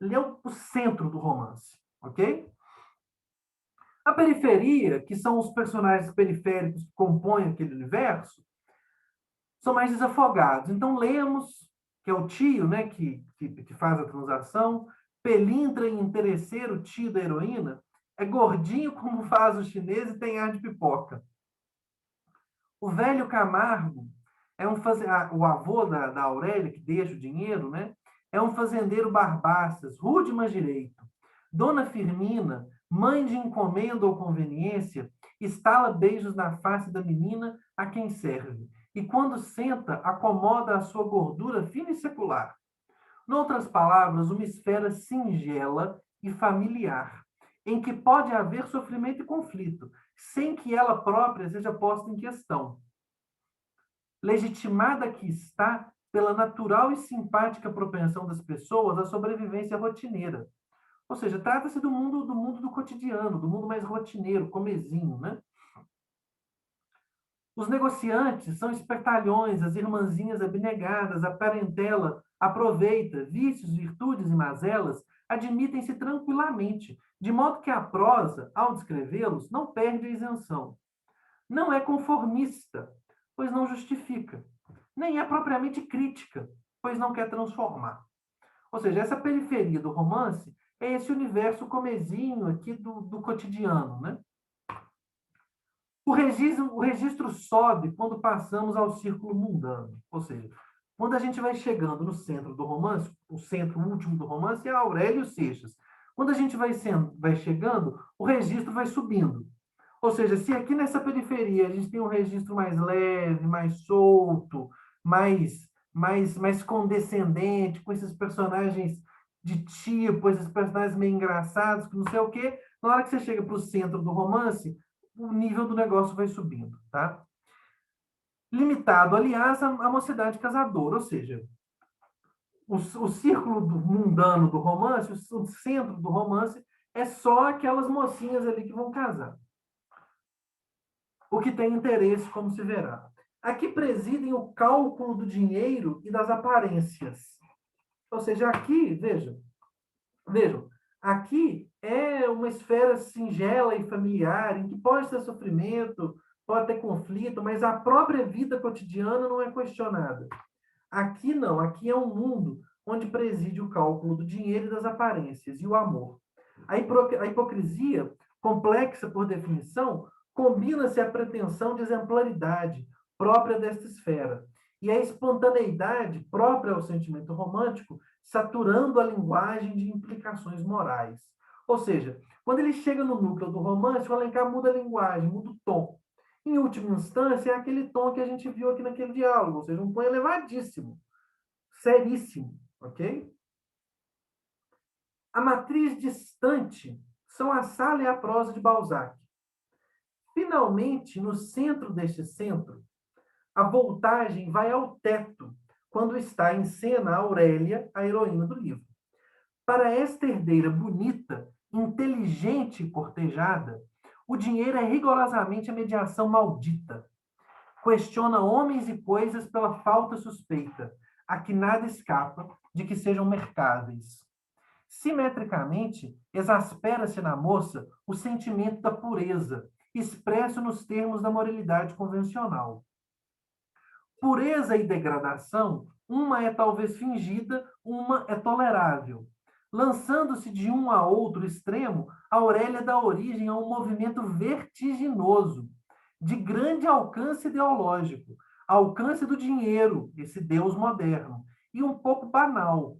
Ele é o centro do romance, ok? A periferia, que são os personagens periféricos que compõem aquele universo, são mais desafogados. Então, Lemos, que é o tio, né, que faz a transação, Pelintra e Interesseiro, tio da heroína, é gordinho como faz o chinês e tem ar de pipoca. O velho Camargo é o avô da Aurélia, que deixa o dinheiro, né? É um fazendeiro barbaças, rude, mas direito. Dona Firmina, mãe de encomenda ou conveniência, estala beijos na face da menina a quem serve. E quando senta, acomoda a sua gordura fina e secular. Noutras palavras, uma esfera singela e familiar, em que pode haver sofrimento e conflito, sem que ela própria seja posta em questão. Legitimada que está pela natural e simpática propensão das pessoas à sobrevivência rotineira. Ou seja, trata-se do mundo do cotidiano, do mundo mais rotineiro, comezinho, né? Os negociantes são espertalhões, as irmãzinhas abnegadas, a parentela aproveita, vícios, virtudes e mazelas admitem-se tranquilamente, de modo que a prosa, ao descrevê-los, não perde a isenção. Não é conformista, pois não justifica. Nem é propriamente crítica, pois não quer transformar. Ou seja, essa periferia do romance é esse universo comezinho aqui do cotidiano, né? O registro sobe quando passamos ao círculo mundano. Ou seja, quando a gente vai chegando no centro do romance, o centro último do romance é Aurélio Seixas. Quando a gente vai chegando, o registro vai subindo. Ou seja, se aqui nessa periferia a gente tem um registro mais leve, mais solto, mais condescendente, com esses personagens de tipo, esses personagens meio engraçados, que não sei o quê, na hora que você chega para o centro do romance, o nível do negócio vai subindo, tá? Limitado, aliás, à mocidade casadora, ou seja, o círculo mundano do romance, o centro do romance, é só aquelas mocinhas ali que vão casar. O que tem interesse, como se verá. Aqui presidem o cálculo do dinheiro e das aparências. Ou seja, aqui, vejam, aqui é uma esfera singela e familiar, em que pode ter sofrimento, pode ter conflito, mas a própria vida cotidiana não é questionada. Aqui não, aqui é um mundo onde preside o cálculo do dinheiro e das aparências, e o amor. A hipocrisia, complexa por definição, Combina-se a pretensão de exemplaridade própria desta esfera e a espontaneidade própria ao sentimento romântico, saturando a linguagem de implicações morais. Ou seja, quando ele chega no núcleo do romance, o Alencar muda a linguagem, muda o tom. Em última instância, é aquele tom que a gente viu aqui naquele diálogo, ou seja, um tom elevadíssimo, seríssimo, ok? A matriz distante são a sala e a prosa de Balzac. Finalmente, no centro deste centro, a voltagem vai ao teto, quando está em cena Aurélia, a heroína do livro. Para esta herdeira bonita, inteligente e cortejada, o dinheiro é rigorosamente a mediação maldita. Questiona homens e coisas pela falta suspeita, a que nada escapa de que sejam mercáveis. Simetricamente, exaspera-se na moça o sentimento da pureza, expresso nos termos da moralidade convencional. Pureza e degradação, uma é talvez fingida, uma é tolerável. Lançando-se de um a outro extremo, Aurélia dá origem a um movimento vertiginoso, de grande alcance ideológico, alcance do dinheiro, esse Deus moderno, e um pouco banal.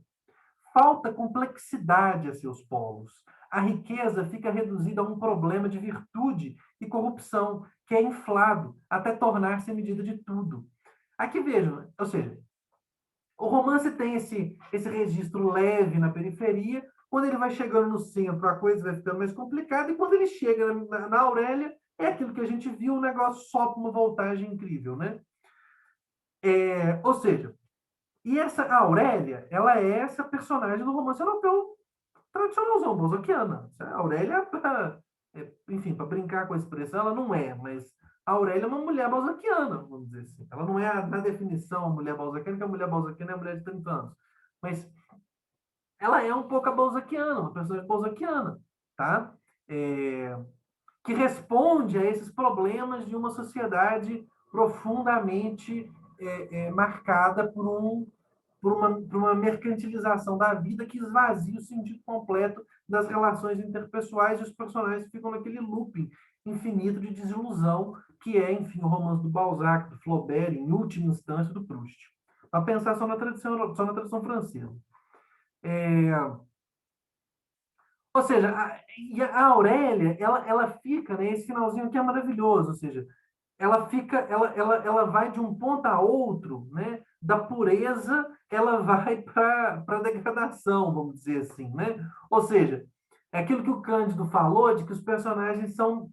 Falta complexidade a seus polos. A riqueza fica reduzida a um problema de virtude e corrupção, que é inflado até tornar-se a medida de tudo. Aqui vejam, ou seja, o romance tem esse registro leve na periferia, quando ele vai chegando no centro, a coisa vai ficando mais complicada, e quando ele chega na Aurélia, é aquilo que a gente viu, o negócio só com uma voltagem incrível, né? Ou seja, e essa Aurélia, ela é essa personagem do romance europeu tradicionalzão, balzaquiana. A Aurélia, enfim, para brincar com a expressão, ela não é, mas a Aurélia é uma mulher balzaquiana, vamos dizer assim. Ela não é, na definição, a mulher balzaquiana, que a mulher balzaquiana é a mulher de 30 anos. Mas ela é um pouco a balzaquiana, uma personagem balzaquiana, tá? É, que responde a esses problemas de uma sociedade profundamente marcada por uma mercantilização da vida que esvazia o sentido completo das relações interpessoais e os personagens ficam naquele looping infinito de desilusão que é, enfim, o romance do Balzac, do Flaubert, em última instância, do Proust. Para pensar só na tradição francesa. Ou seja, a Aurélia, ela fica, né, esse finalzinho aqui é maravilhoso, ou seja, ela fica, ela vai de um ponto a outro, né? Da pureza, ela vai para a degradação, vamos dizer assim, né? Ou seja, é aquilo que o Cândido falou de que os personagens são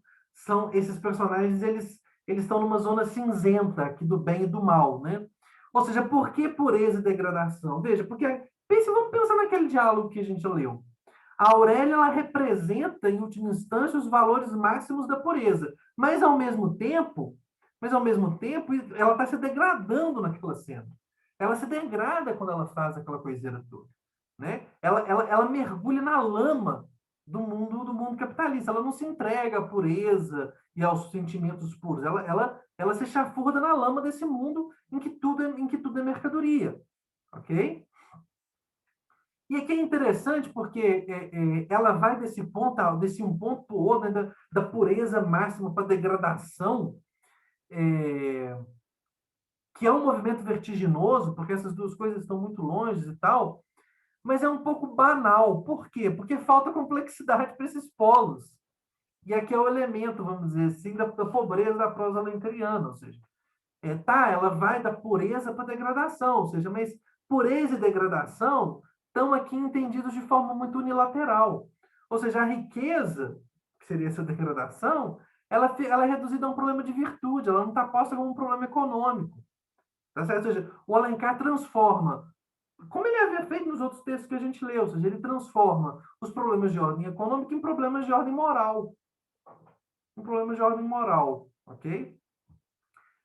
esses personagens, eles estão numa zona cinzenta aqui do bem e do mal, né? Ou seja, por que pureza e degradação? Veja, porque vamos pensar naquele diálogo que a gente leu. A Aurélia, ela representa, em última instância, os valores máximos da pureza, mas ao mesmo tempo, ela está se degradando naquela cena. Ela se degrada quando ela faz aquela coiseira toda, né? Ela mergulha na lama do mundo capitalista. Ela não se entrega à pureza e aos sentimentos puros. Ela se chafurda na lama desse mundo em que tudo é mercadoria, ok? E aqui é interessante porque ela vai desse um ponto para o outro, né, da pureza máxima para a degradação, é, que é um movimento vertiginoso, porque essas duas coisas estão muito longe e tal, mas é um pouco banal. Por quê? Porque falta complexidade para esses polos. E aqui é o elemento, vamos dizer assim, da pobreza da prosa alencariana, ou seja, ela vai da pureza para a degradação, ou seja, mas pureza e degradação estão aqui entendidos de forma muito unilateral. Ou seja, a riqueza, que seria essa degradação, ela é reduzida a um problema de virtude, ela não está posta como um problema econômico. Tá certo? Ou seja, o Alencar transforma, como ele havia feito nos outros textos que a gente leu, ou seja, ele transforma os problemas de ordem econômica em problemas de ordem moral. Em problemas de ordem moral, ok?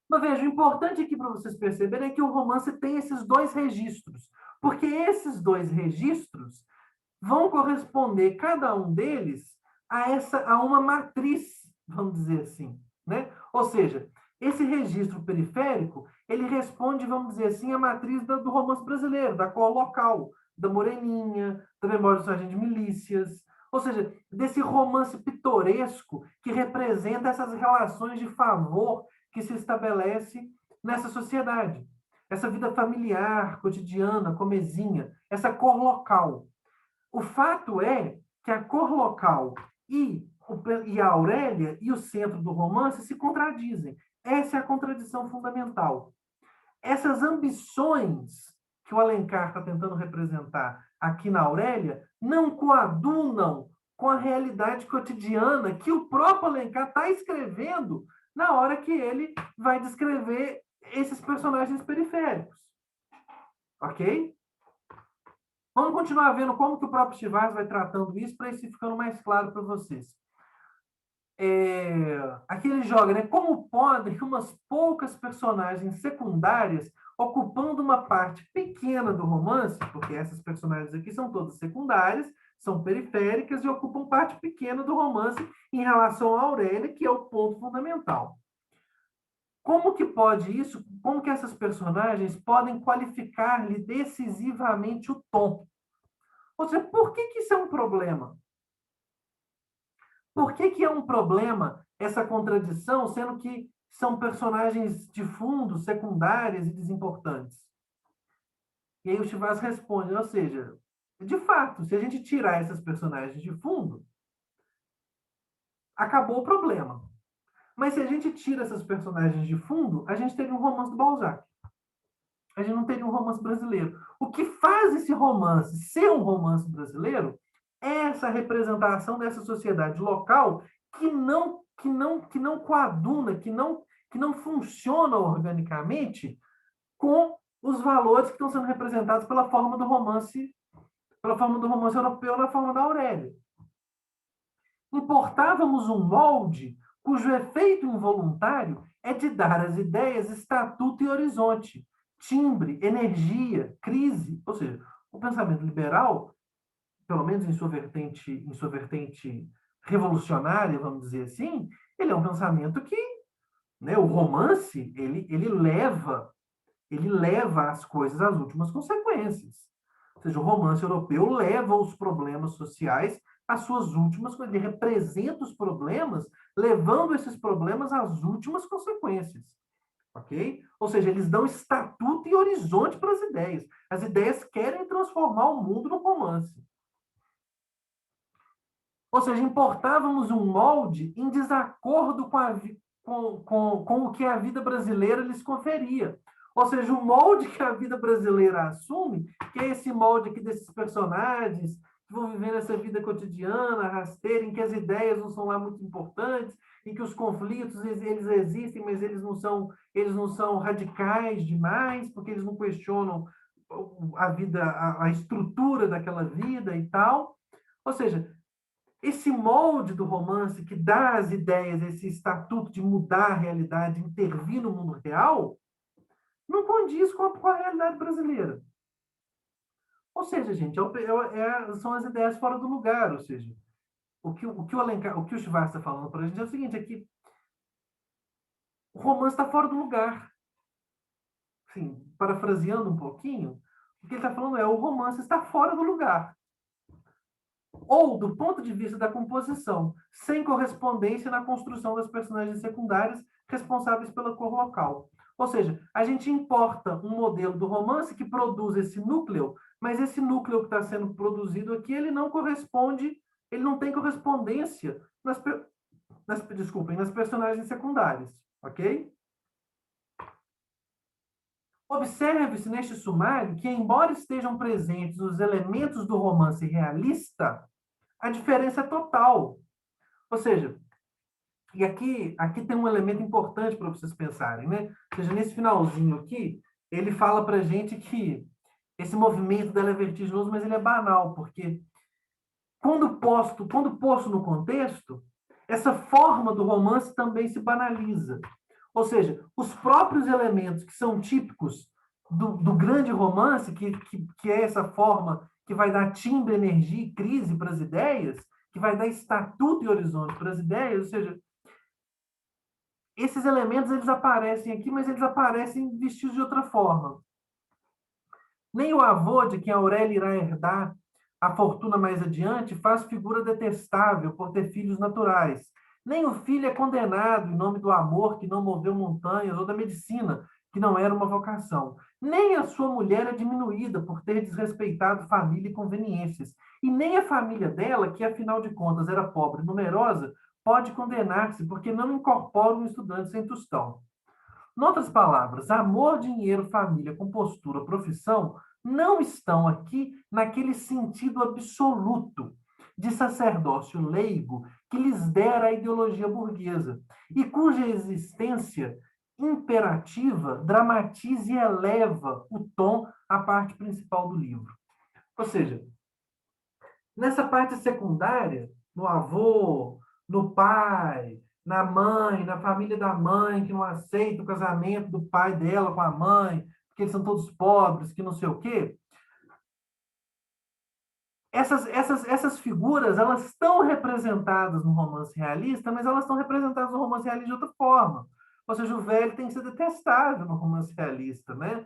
Mas veja, o importante aqui para vocês perceberem é que o romance tem esses dois registros, porque esses dois registros vão corresponder, cada um deles, a uma matriz, vamos dizer assim, né? Ou seja, esse registro periférico, ele responde, vamos dizer assim, à matriz do romance brasileiro, da cor local, da Moreninha, da Memória do Sargento de Milícias. Ou seja, desse romance pitoresco que representa essas relações de favor que se estabelece nessa sociedade. Essa vida familiar, cotidiana, comezinha, essa cor local. O fato é que a cor local e a Aurélia e o centro do romance se contradizem. Essa é a contradição fundamental. Essas ambições que o Alencar está tentando representar aqui na Aurélia não coadunam com a realidade cotidiana que o próprio Alencar está escrevendo na hora que ele vai descrever esses personagens periféricos. Ok? Vamos continuar vendo como que o próprio Chivas vai tratando isso para isso ficando mais claro para vocês. Aqui ele joga, né? Como podem umas poucas personagens secundárias ocupando uma parte pequena do romance, porque essas personagens aqui são todas secundárias, são periféricas e ocupam parte pequena do romance em relação a Aurélia, que é o ponto fundamental. Como que pode isso? Como que essas personagens podem qualificar-lhe decisivamente o tom? Ou seja, por que isso é um problema? Por que é um problema essa contradição, sendo que são personagens de fundo, secundárias e desimportantes? E aí o Chivas responde, ou seja, de fato, se a gente tirar essas personagens de fundo, acabou o problema. Mas se a gente tira essas personagens de fundo, a gente teria um romance do Balzac. A gente não teria um romance brasileiro. O que faz esse romance ser um romance brasileiro é essa representação dessa sociedade local que não coaduna, que não funciona organicamente com os valores que estão sendo representados pela forma do romance europeu na forma da Aurélia. Importávamos um molde cujo efeito involuntário é de dar às ideias estatuto e horizonte, timbre, energia, crise. Ou seja, o pensamento liberal, pelo menos em sua vertente revolucionária, vamos dizer assim, ele é um pensamento que, né, o romance, ele leva as coisas às últimas consequências. Ou seja, o romance europeu leva os problemas sociais às suas últimas, ele representa os problemas, levando esses problemas às últimas consequências. Ok? Ou seja, eles dão estatuto e horizonte para as ideias. As ideias querem transformar o mundo no romance. Ou seja, importávamos um molde em desacordo com o que a vida brasileira lhes conferia. Ou seja, o molde que a vida brasileira assume, que é esse molde aqui desses personagens que vão vivendo essa vida cotidiana, rasteira, em que as ideias não são lá muito importantes, em que os conflitos eles existem, mas eles não são radicais demais, porque eles não questionam a vida, a estrutura daquela vida e tal. Ou seja, esse molde do romance que dá às ideias esse estatuto de mudar a realidade, intervir no mundo real, não condiz com a realidade brasileira. Ou seja, gente, são as ideias fora do lugar. Ou seja, o que o Schwarz está falando para a gente é o seguinte, é que o romance está fora do lugar. Assim, parafraseando um pouquinho, o que ele está falando é o romance está fora do lugar. Ou do ponto de vista da composição, sem correspondência na construção das personagens secundárias responsáveis pela cor local. Ou seja, a gente importa um modelo do romance que produz esse núcleo, mas esse núcleo que está sendo produzido aqui, ele não corresponde, ele não tem correspondência nas personagens secundárias, ok? Observe-se neste sumário que, embora estejam presentes os elementos do romance realista, a diferença é total. Ou seja, e aqui tem um elemento importante para vocês pensarem, né? Ou seja, nesse finalzinho aqui, ele fala para a gente que esse movimento dela é vertiginoso, mas ele é banal, porque quando posto no contexto, essa forma do romance também se banaliza. Ou seja, os próprios elementos que são típicos do grande romance, que é essa forma que vai dar timbre, energia e crise para as ideias, que vai dar estatuto e horizonte para as ideias, ou seja, esses elementos eles aparecem aqui, mas eles aparecem vestidos de outra forma. Nem o avô de quem Aurélia irá herdar, a fortuna mais adiante, faz figura detestável por ter filhos naturais. Nem o filho é condenado em nome do amor que não moveu montanhas ou da medicina, que não era uma vocação. Nem a sua mulher é diminuída por ter desrespeitado família e conveniências. E nem a família dela, que afinal de contas era pobre e numerosa, pode condenar-se porque não incorpora um estudante sem tostão. Em outras palavras, amor, dinheiro, família, compostura, profissão não estão aqui naquele sentido absoluto de sacerdócio leigo que lhes dera a ideologia burguesa e cuja existência imperativa dramatiza e eleva o tom à parte principal do livro. Ou seja, nessa parte secundária, no avô, no pai, na mãe, na família da mãe, que não aceita o casamento do pai dela com a mãe, porque eles são todos pobres, que não sei o quê. Essas figuras, elas estão representadas no romance realista, mas elas estão representadas no romance realista de outra forma. Ou seja, o velho tem que ser detestável no romance realista, né?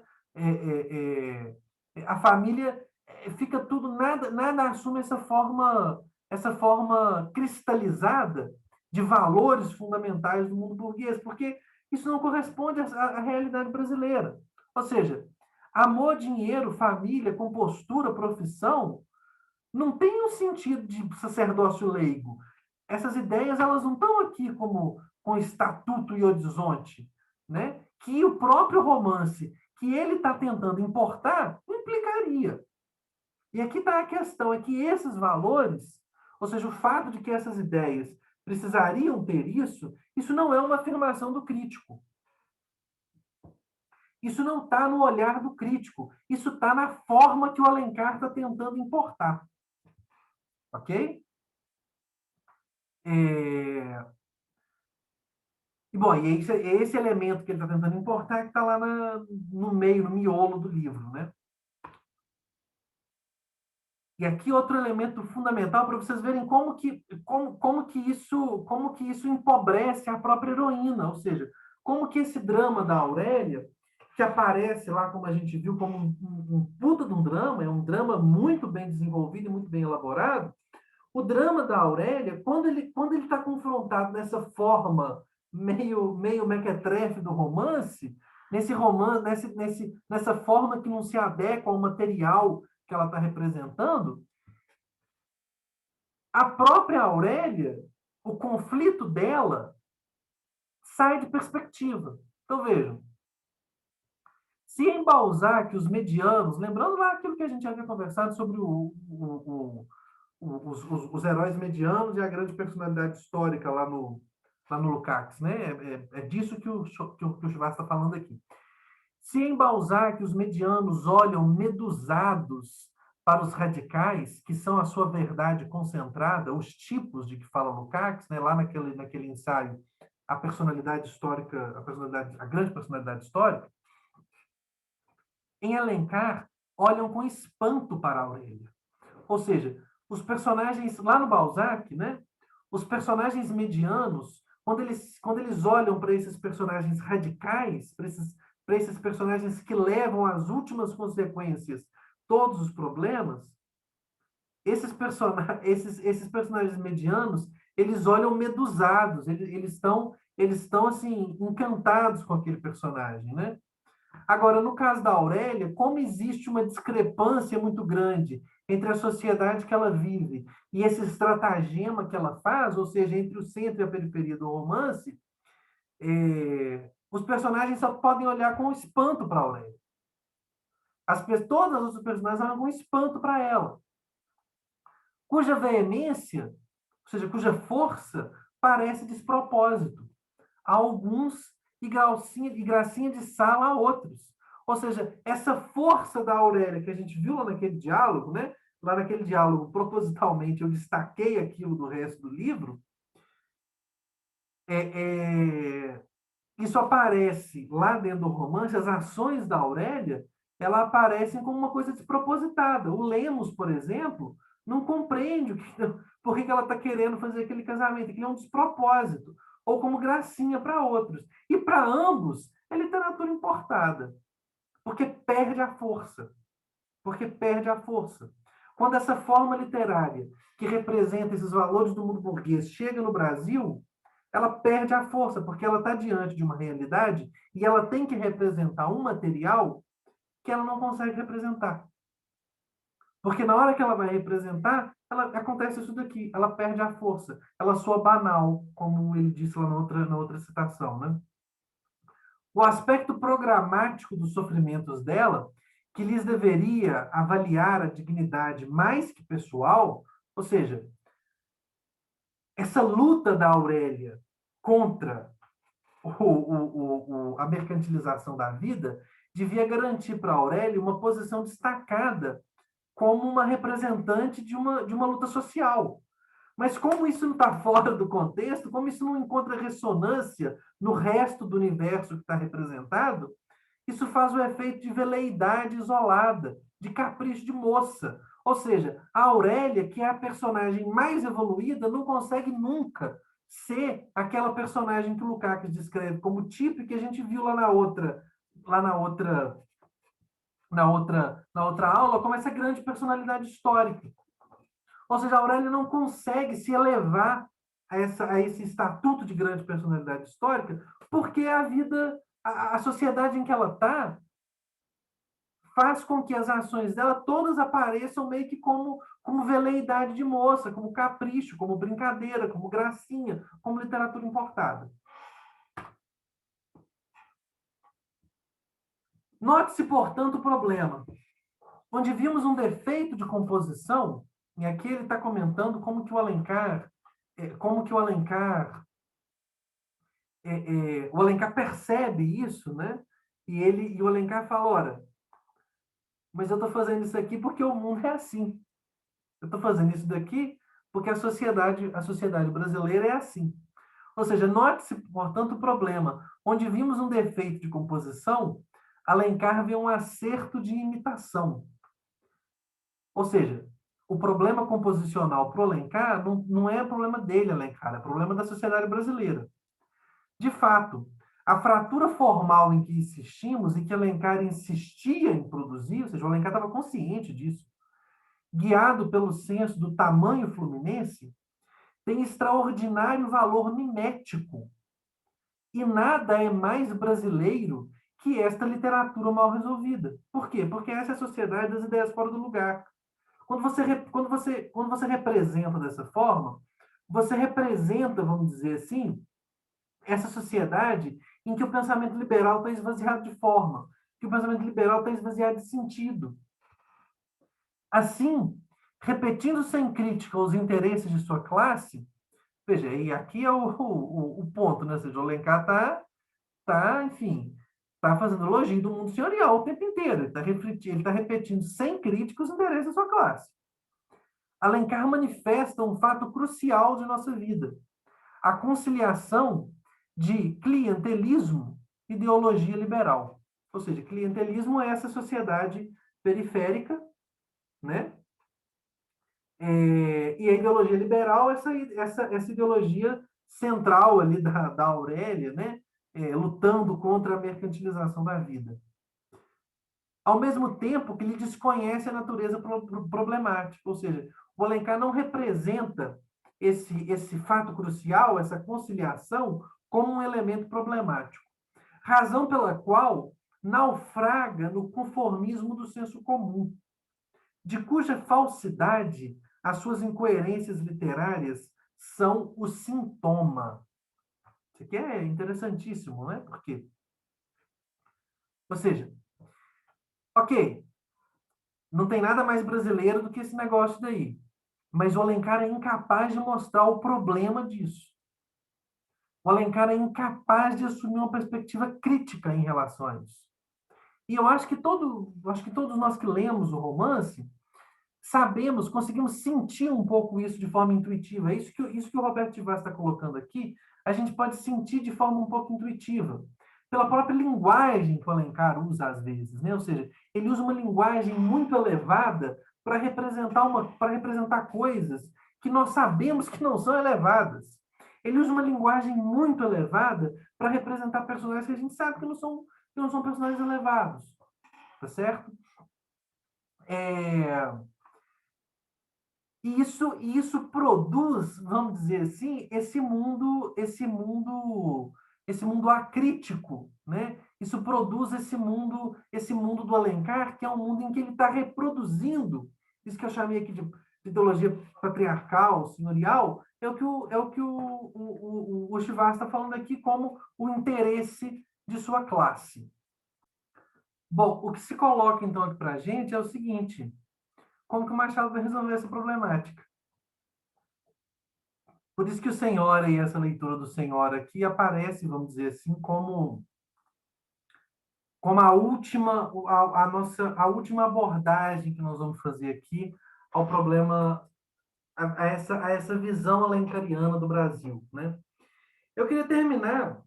A família fica tudo, nada assume essa forma cristalizada de valores fundamentais do mundo burguês, porque isso não corresponde à realidade brasileira. Ou seja, amor, dinheiro, família, compostura, profissão, não tem um sentido de sacerdócio leigo. Essas ideias, elas não estão aqui como com estatuto e horizonte, né? Que o próprio romance que ele está tentando importar implicaria. E aqui está a questão, é que esses valores, ou seja, o fato de que essas ideias precisariam ter isso, isso não é uma afirmação do crítico. Isso não está no olhar do crítico. Isso está na forma que o Alencar está tentando importar. Ok? É... E, bom, e esse elemento que ele está tentando importar que está lá no meio, no miolo do livro, né? E aqui outro elemento fundamental para vocês verem como que isso empobrece a própria heroína, ou seja, como que esse drama da Aurélia, que aparece lá, como a gente viu, como um puta de um drama, é um drama muito bem desenvolvido e muito bem elaborado. O drama da Aurélia, quando ele está confrontado nessa forma meio mequetrefe do romance, nessa forma que não se adequa ao material que ela está representando, a própria Aurélia, o conflito dela, sai de perspectiva. Então, vejam, se em Balzac os medianos, lembrando lá aquilo que a gente havia conversado sobre os heróis medianos e a grande personalidade histórica lá no Lukács, né? É disso que o Chuvas está falando aqui. Se em Balzac os medianos olham medusados para os radicais, que são a sua verdade concentrada, os tipos de que fala Lukács, né? Lá naquele ensaio, a personalidade histórica, a grande personalidade histórica, em Alencar, olham com espanto para Aurélia. Ou seja, os personagens, lá no Balzac, né? Os personagens medianos, quando eles olham para esses personagens radicais, para esses personagens que levam às últimas consequências todos os problemas, esses personagens medianos, eles olham medusados, eles estão assim encantados com aquele personagem, né? Agora, no caso da Aurélia, como existe uma discrepância muito grande entre a sociedade que ela vive e esse estratagema que ela faz, ou seja, entre o centro e a periferia do romance, os personagens só podem olhar com espanto para a Aurélia. Todas as outras personagens olham com espanto para ela, cuja veemência, ou seja, cuja força, parece despropósito a alguns e gracinha de sala a outros. Ou seja, essa força da Aurélia que a gente viu lá naquele diálogo, né? Lá naquele diálogo, propositalmente, eu destaquei aquilo do resto do livro. Isso aparece lá dentro do romance, as ações da Aurélia, ela aparecem como uma coisa despropositada. O Lemos, por exemplo, não compreende por que ela está querendo fazer aquele casamento, que é um despropósito, ou como gracinha para outros. E para ambos, é literatura importada, porque perde a força. Porque perde a força. Quando essa forma literária, que representa esses valores do mundo burguês, chega no Brasil, ela perde a força, porque ela está diante de uma realidade e ela tem que representar um material que ela não consegue representar. Porque na hora que ela vai representar, acontece isso daqui, ela perde a força, ela soa banal, como ele disse lá na outra citação, né? O aspecto programático dos sofrimentos dela, que lhes deveria avaliar a dignidade mais que pessoal, ou seja, essa luta da Aurélia contra a mercantilização da vida devia garantir para a Aurélia uma posição destacada como uma representante de uma luta social. Mas como isso não está fora do contexto, como isso não encontra ressonância no resto do universo que está representado, isso faz o efeito de veleidade isolada, de capricho de moça. Ou seja, a Aurélia, que é a personagem mais evoluída, não consegue nunca ser aquela personagem que o Lukács descreve como tipo que a gente viu lá na outra aula, como essa grande personalidade histórica. Ou seja, a Aurélia não consegue se elevar a esse estatuto de grande personalidade histórica, porque a vida, a sociedade em que ela está, faz com que as ações dela todas apareçam meio que como veleidade de moça, como capricho, como brincadeira, como gracinha, como literatura importada. Note-se, portanto, o problema. Onde vimos um defeito de composição, e aqui ele está comentando como que o Alencar percebe isso, né? E o Alencar fala, ora, mas eu estou fazendo isso aqui porque o mundo é assim. Eu estou fazendo isso daqui porque a sociedade brasileira é assim. Ou seja, note-se, portanto, o problema. Onde vimos um defeito de composição, Alencar vê um acerto de imitação. Ou seja, o problema composicional para o Alencar não é problema dele, Alencar, é problema da sociedade brasileira. De fato, a fratura formal em que insistimos e que Alencar insistia em produzir, ou seja, o Alencar estava consciente disso, guiado pelo senso do tamanho fluminense, tem extraordinário valor mimético. E nada é mais brasileiro que esta literatura mal resolvida. Por quê? Porque essa é a sociedade das ideias fora do lugar. Quando você representa dessa forma, você representa, vamos dizer assim, essa sociedade em que o pensamento liberal está esvaziado de forma, que o pensamento liberal está esvaziado de sentido. Assim, repetindo sem crítica os interesses de sua classe, veja, e aqui é o ponto, né? Ou seja, o Alencar enfim, está fazendo elogio do mundo senhorial o tempo inteiro. Ele está repetindo sem crítica os interesses da sua classe. Alencar manifesta um fato crucial de nossa vida: a conciliação de clientelismo e ideologia liberal. Ou seja, clientelismo é essa sociedade periférica, né? E a ideologia liberal, essa ideologia central ali da Aurélia, né? Lutando contra a mercantilização da vida. Ao mesmo tempo que ele desconhece a natureza problemática, ou seja, o Alencar não representa esse fato crucial, essa conciliação, como um elemento problemático. Razão pela qual naufraga no conformismo do senso comum, de cuja falsidade as suas incoerências literárias são o sintoma. Isso aqui é interessantíssimo, né? Por quê? Ou seja, ok, não tem nada mais brasileiro do que esse negócio daí. Mas o Alencar é incapaz de mostrar o problema disso. O Alencar é incapaz de assumir uma perspectiva crítica em relação a isso. E eu acho que todos nós que lemos o romance sabemos, conseguimos sentir um pouco isso de forma intuitiva. Isso que o Roberto Vaz está colocando aqui, a gente pode sentir de forma um pouco intuitiva, pela própria linguagem que o Alencar usa às vezes, né? Ou seja, ele usa uma linguagem muito elevada para representar coisas que nós sabemos que não são elevadas. Ele usa uma linguagem muito elevada para representar personagens que a gente sabe que não são personagens elevados, tá certo? E isso produz, vamos dizer assim, esse mundo acrítico, né? Isso produz esse mundo do Alencar, que é um mundo em que ele está reproduzindo isso que eu chamei aqui de ideologia patriarcal, senhorial, é o que o Chivar está falando aqui como o interesse de sua classe. Bom, o que se coloca então aqui para a gente é o seguinte: como que o Machado vai resolver essa problemática? Por isso que o Senhora e essa leitura do Senhora aqui aparece, vamos dizer assim, como a última abordagem que nós vamos fazer aqui ao problema, a essa visão alencariana do Brasil, né? Eu queria terminar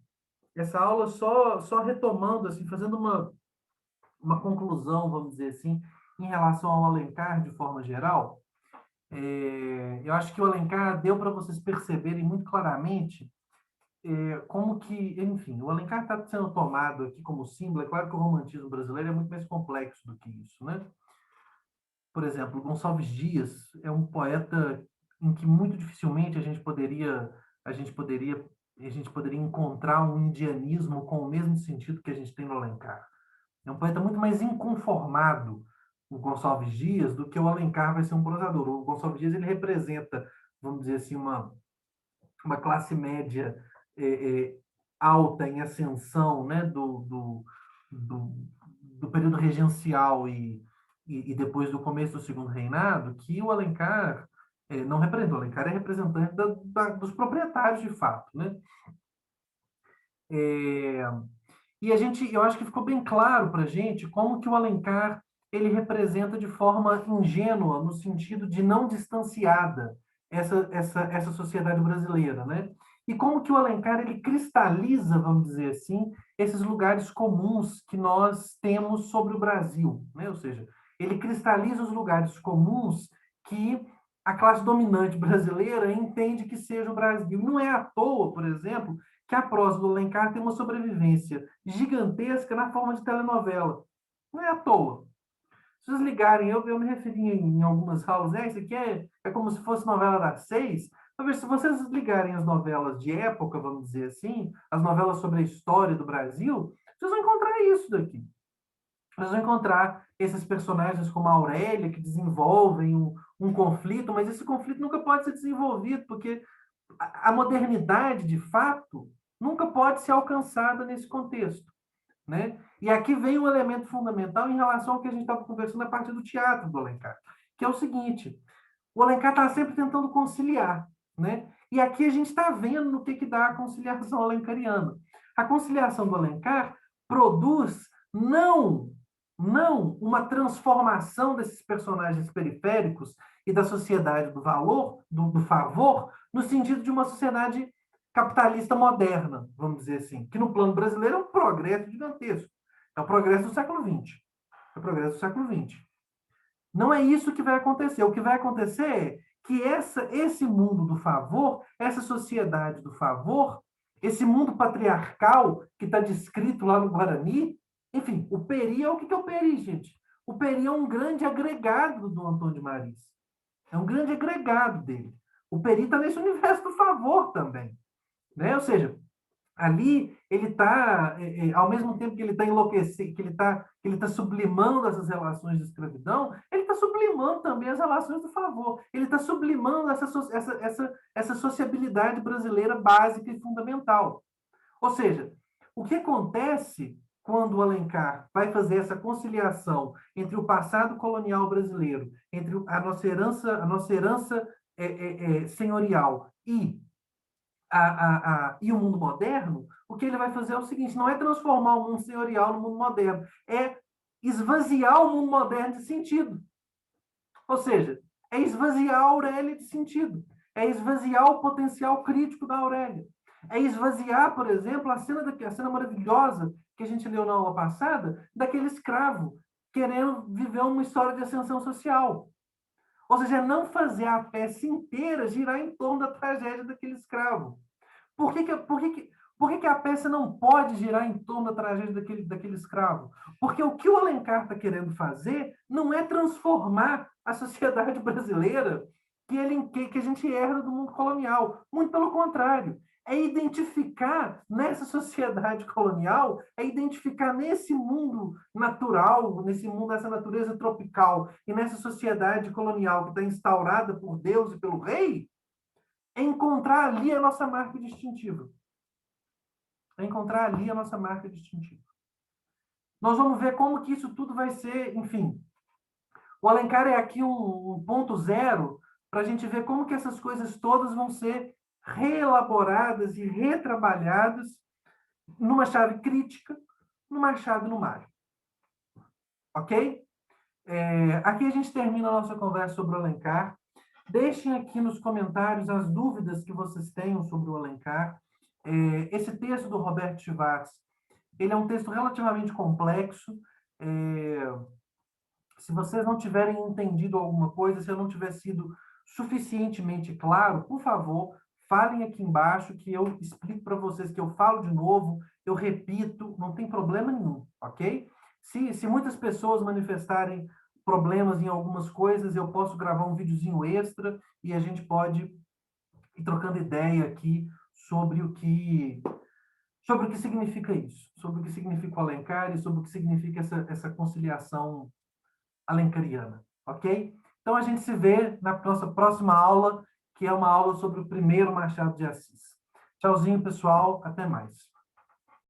essa aula só retomando, assim, fazendo uma conclusão, vamos dizer assim, em relação ao Alencar de forma geral. Eu acho que o Alencar deu para vocês perceberem muito claramente como que, enfim, o Alencar está sendo tomado aqui como símbolo. É claro que o romantismo brasileiro é muito mais complexo do que isso, né? Por exemplo, Gonçalves Dias é um poeta em que muito dificilmente a gente poderia, a gente poderia encontrar um indianismo com o mesmo sentido que a gente tem no Alencar. É um poeta muito mais inconformado, o Gonçalves Dias, do que o Alencar vai ser um prosador. O Gonçalves Dias ele representa, vamos dizer assim, uma classe média é, é, alta em ascensão, né, do, do período regencial e depois do começo do segundo reinado, que o Alencar não representa. O Alencar é representante dos proprietários de fato, né? É, eu acho que ficou bem claro para a gente como que o Alencar ele representa de forma ingênua, no sentido de não distanciada, essa sociedade brasileira, né? E como que o Alencar ele cristaliza, vamos dizer assim, esses lugares comuns que nós temos sobre o Brasil, né? Ou seja, ele cristaliza os lugares comuns que a classe dominante brasileira entende que seja o Brasil. Não é à toa, por exemplo, que a prosa do Alencar tem uma sobrevivência gigantesca na forma de telenovela. Não é à toa. Se vocês ligarem, eu me referi em algumas aulas, isso aqui é como se fosse novela das 6. Talvez se vocês ligarem as novelas de época, vamos dizer assim, as novelas sobre a história do Brasil, vocês vão encontrar isso daqui. Vocês vão encontrar esses personagens como a Aurélia, que desenvolvem um conflito, mas esse conflito nunca pode ser desenvolvido, porque a modernidade, de fato, nunca pode ser alcançada nesse contexto, né? E aqui vem um elemento fundamental em relação ao que a gente estava conversando a partir do teatro do Alencar, que é o seguinte: o Alencar está sempre tentando conciliar, né? E aqui a gente está vendo no que dá a conciliação alencariana. A conciliação do Alencar produz não uma transformação desses personagens periféricos e da sociedade do valor, do favor, no sentido de uma sociedade capitalista moderna, vamos dizer assim, que no plano brasileiro é um progresso gigantesco. É o progresso do século XX. É o progresso do século XX. Não é isso que vai acontecer. O que vai acontecer é que esse mundo do favor, essa sociedade do favor, esse mundo patriarcal que está descrito lá no Guarani, enfim, o Peri o que é o Peri, gente? O Peri é um grande agregado do Antônio de Maris. É um grande agregado dele. O Peri está nesse universo do favor também, né? Ou seja, ali ele está, ao mesmo tempo que ele está enlouquecendo, que ele tá sublimando essas relações de escravidão, ele está sublimando também as relações do favor. Ele está sublimando essa sociabilidade brasileira básica e fundamental. Ou seja, o que acontece quando o Alencar vai fazer essa conciliação entre o passado colonial brasileiro, entre a nossa herança senhorial e o mundo moderno, o que ele vai fazer é o seguinte: não é transformar o mundo senhorial no mundo moderno, é esvaziar o mundo moderno de sentido. Ou seja, é esvaziar a Aurélia de sentido, é esvaziar o potencial crítico da Aurélia, é esvaziar, por exemplo, a cena maravilhosa que a gente leu na aula passada, daquele escravo querendo viver uma história de ascensão social. Ou seja, é não fazer a peça inteira girar em torno da tragédia daquele escravo. Por que a peça não pode girar em torno da tragédia daquele escravo? Porque o que o Alencar está querendo fazer não é transformar a sociedade brasileira que a gente herda do mundo colonial. Muito pelo contrário. É identificar nessa sociedade colonial, é identificar nesse mundo natural, nesse mundo, nessa natureza tropical e nessa sociedade colonial que está instaurada por Deus e pelo rei, é encontrar ali a nossa marca distintiva. É encontrar ali a nossa marca distintiva. Nós vamos ver como que isso tudo vai ser, enfim. O Alencar é aqui um ponto zero para a gente ver como que essas coisas todas vão ser reelaboradas e retrabalhadas numa chave crítica, no Machado no Mário. Ok? Aqui a gente termina a nossa conversa sobre o Alencar. Deixem aqui nos comentários as dúvidas que vocês tenham sobre o Alencar. Esse texto do Roberto Schwartz, ele é um texto relativamente complexo. Se vocês não tiverem entendido alguma coisa, se eu não tiver sido suficientemente claro, por favor, falem aqui embaixo que eu explico para vocês, que eu falo de novo, eu repito, não tem problema nenhum, ok? Se muitas pessoas manifestarem problemas em algumas coisas, eu posso gravar um videozinho extra e a gente pode ir trocando ideia aqui sobre o que significa isso, sobre o que significa o Alencar e sobre o que significa essa conciliação alencariana, ok? Então a gente se vê na nossa próxima aula, que é uma aula sobre o primeiro Machado de Assis. Tchauzinho, pessoal, até mais.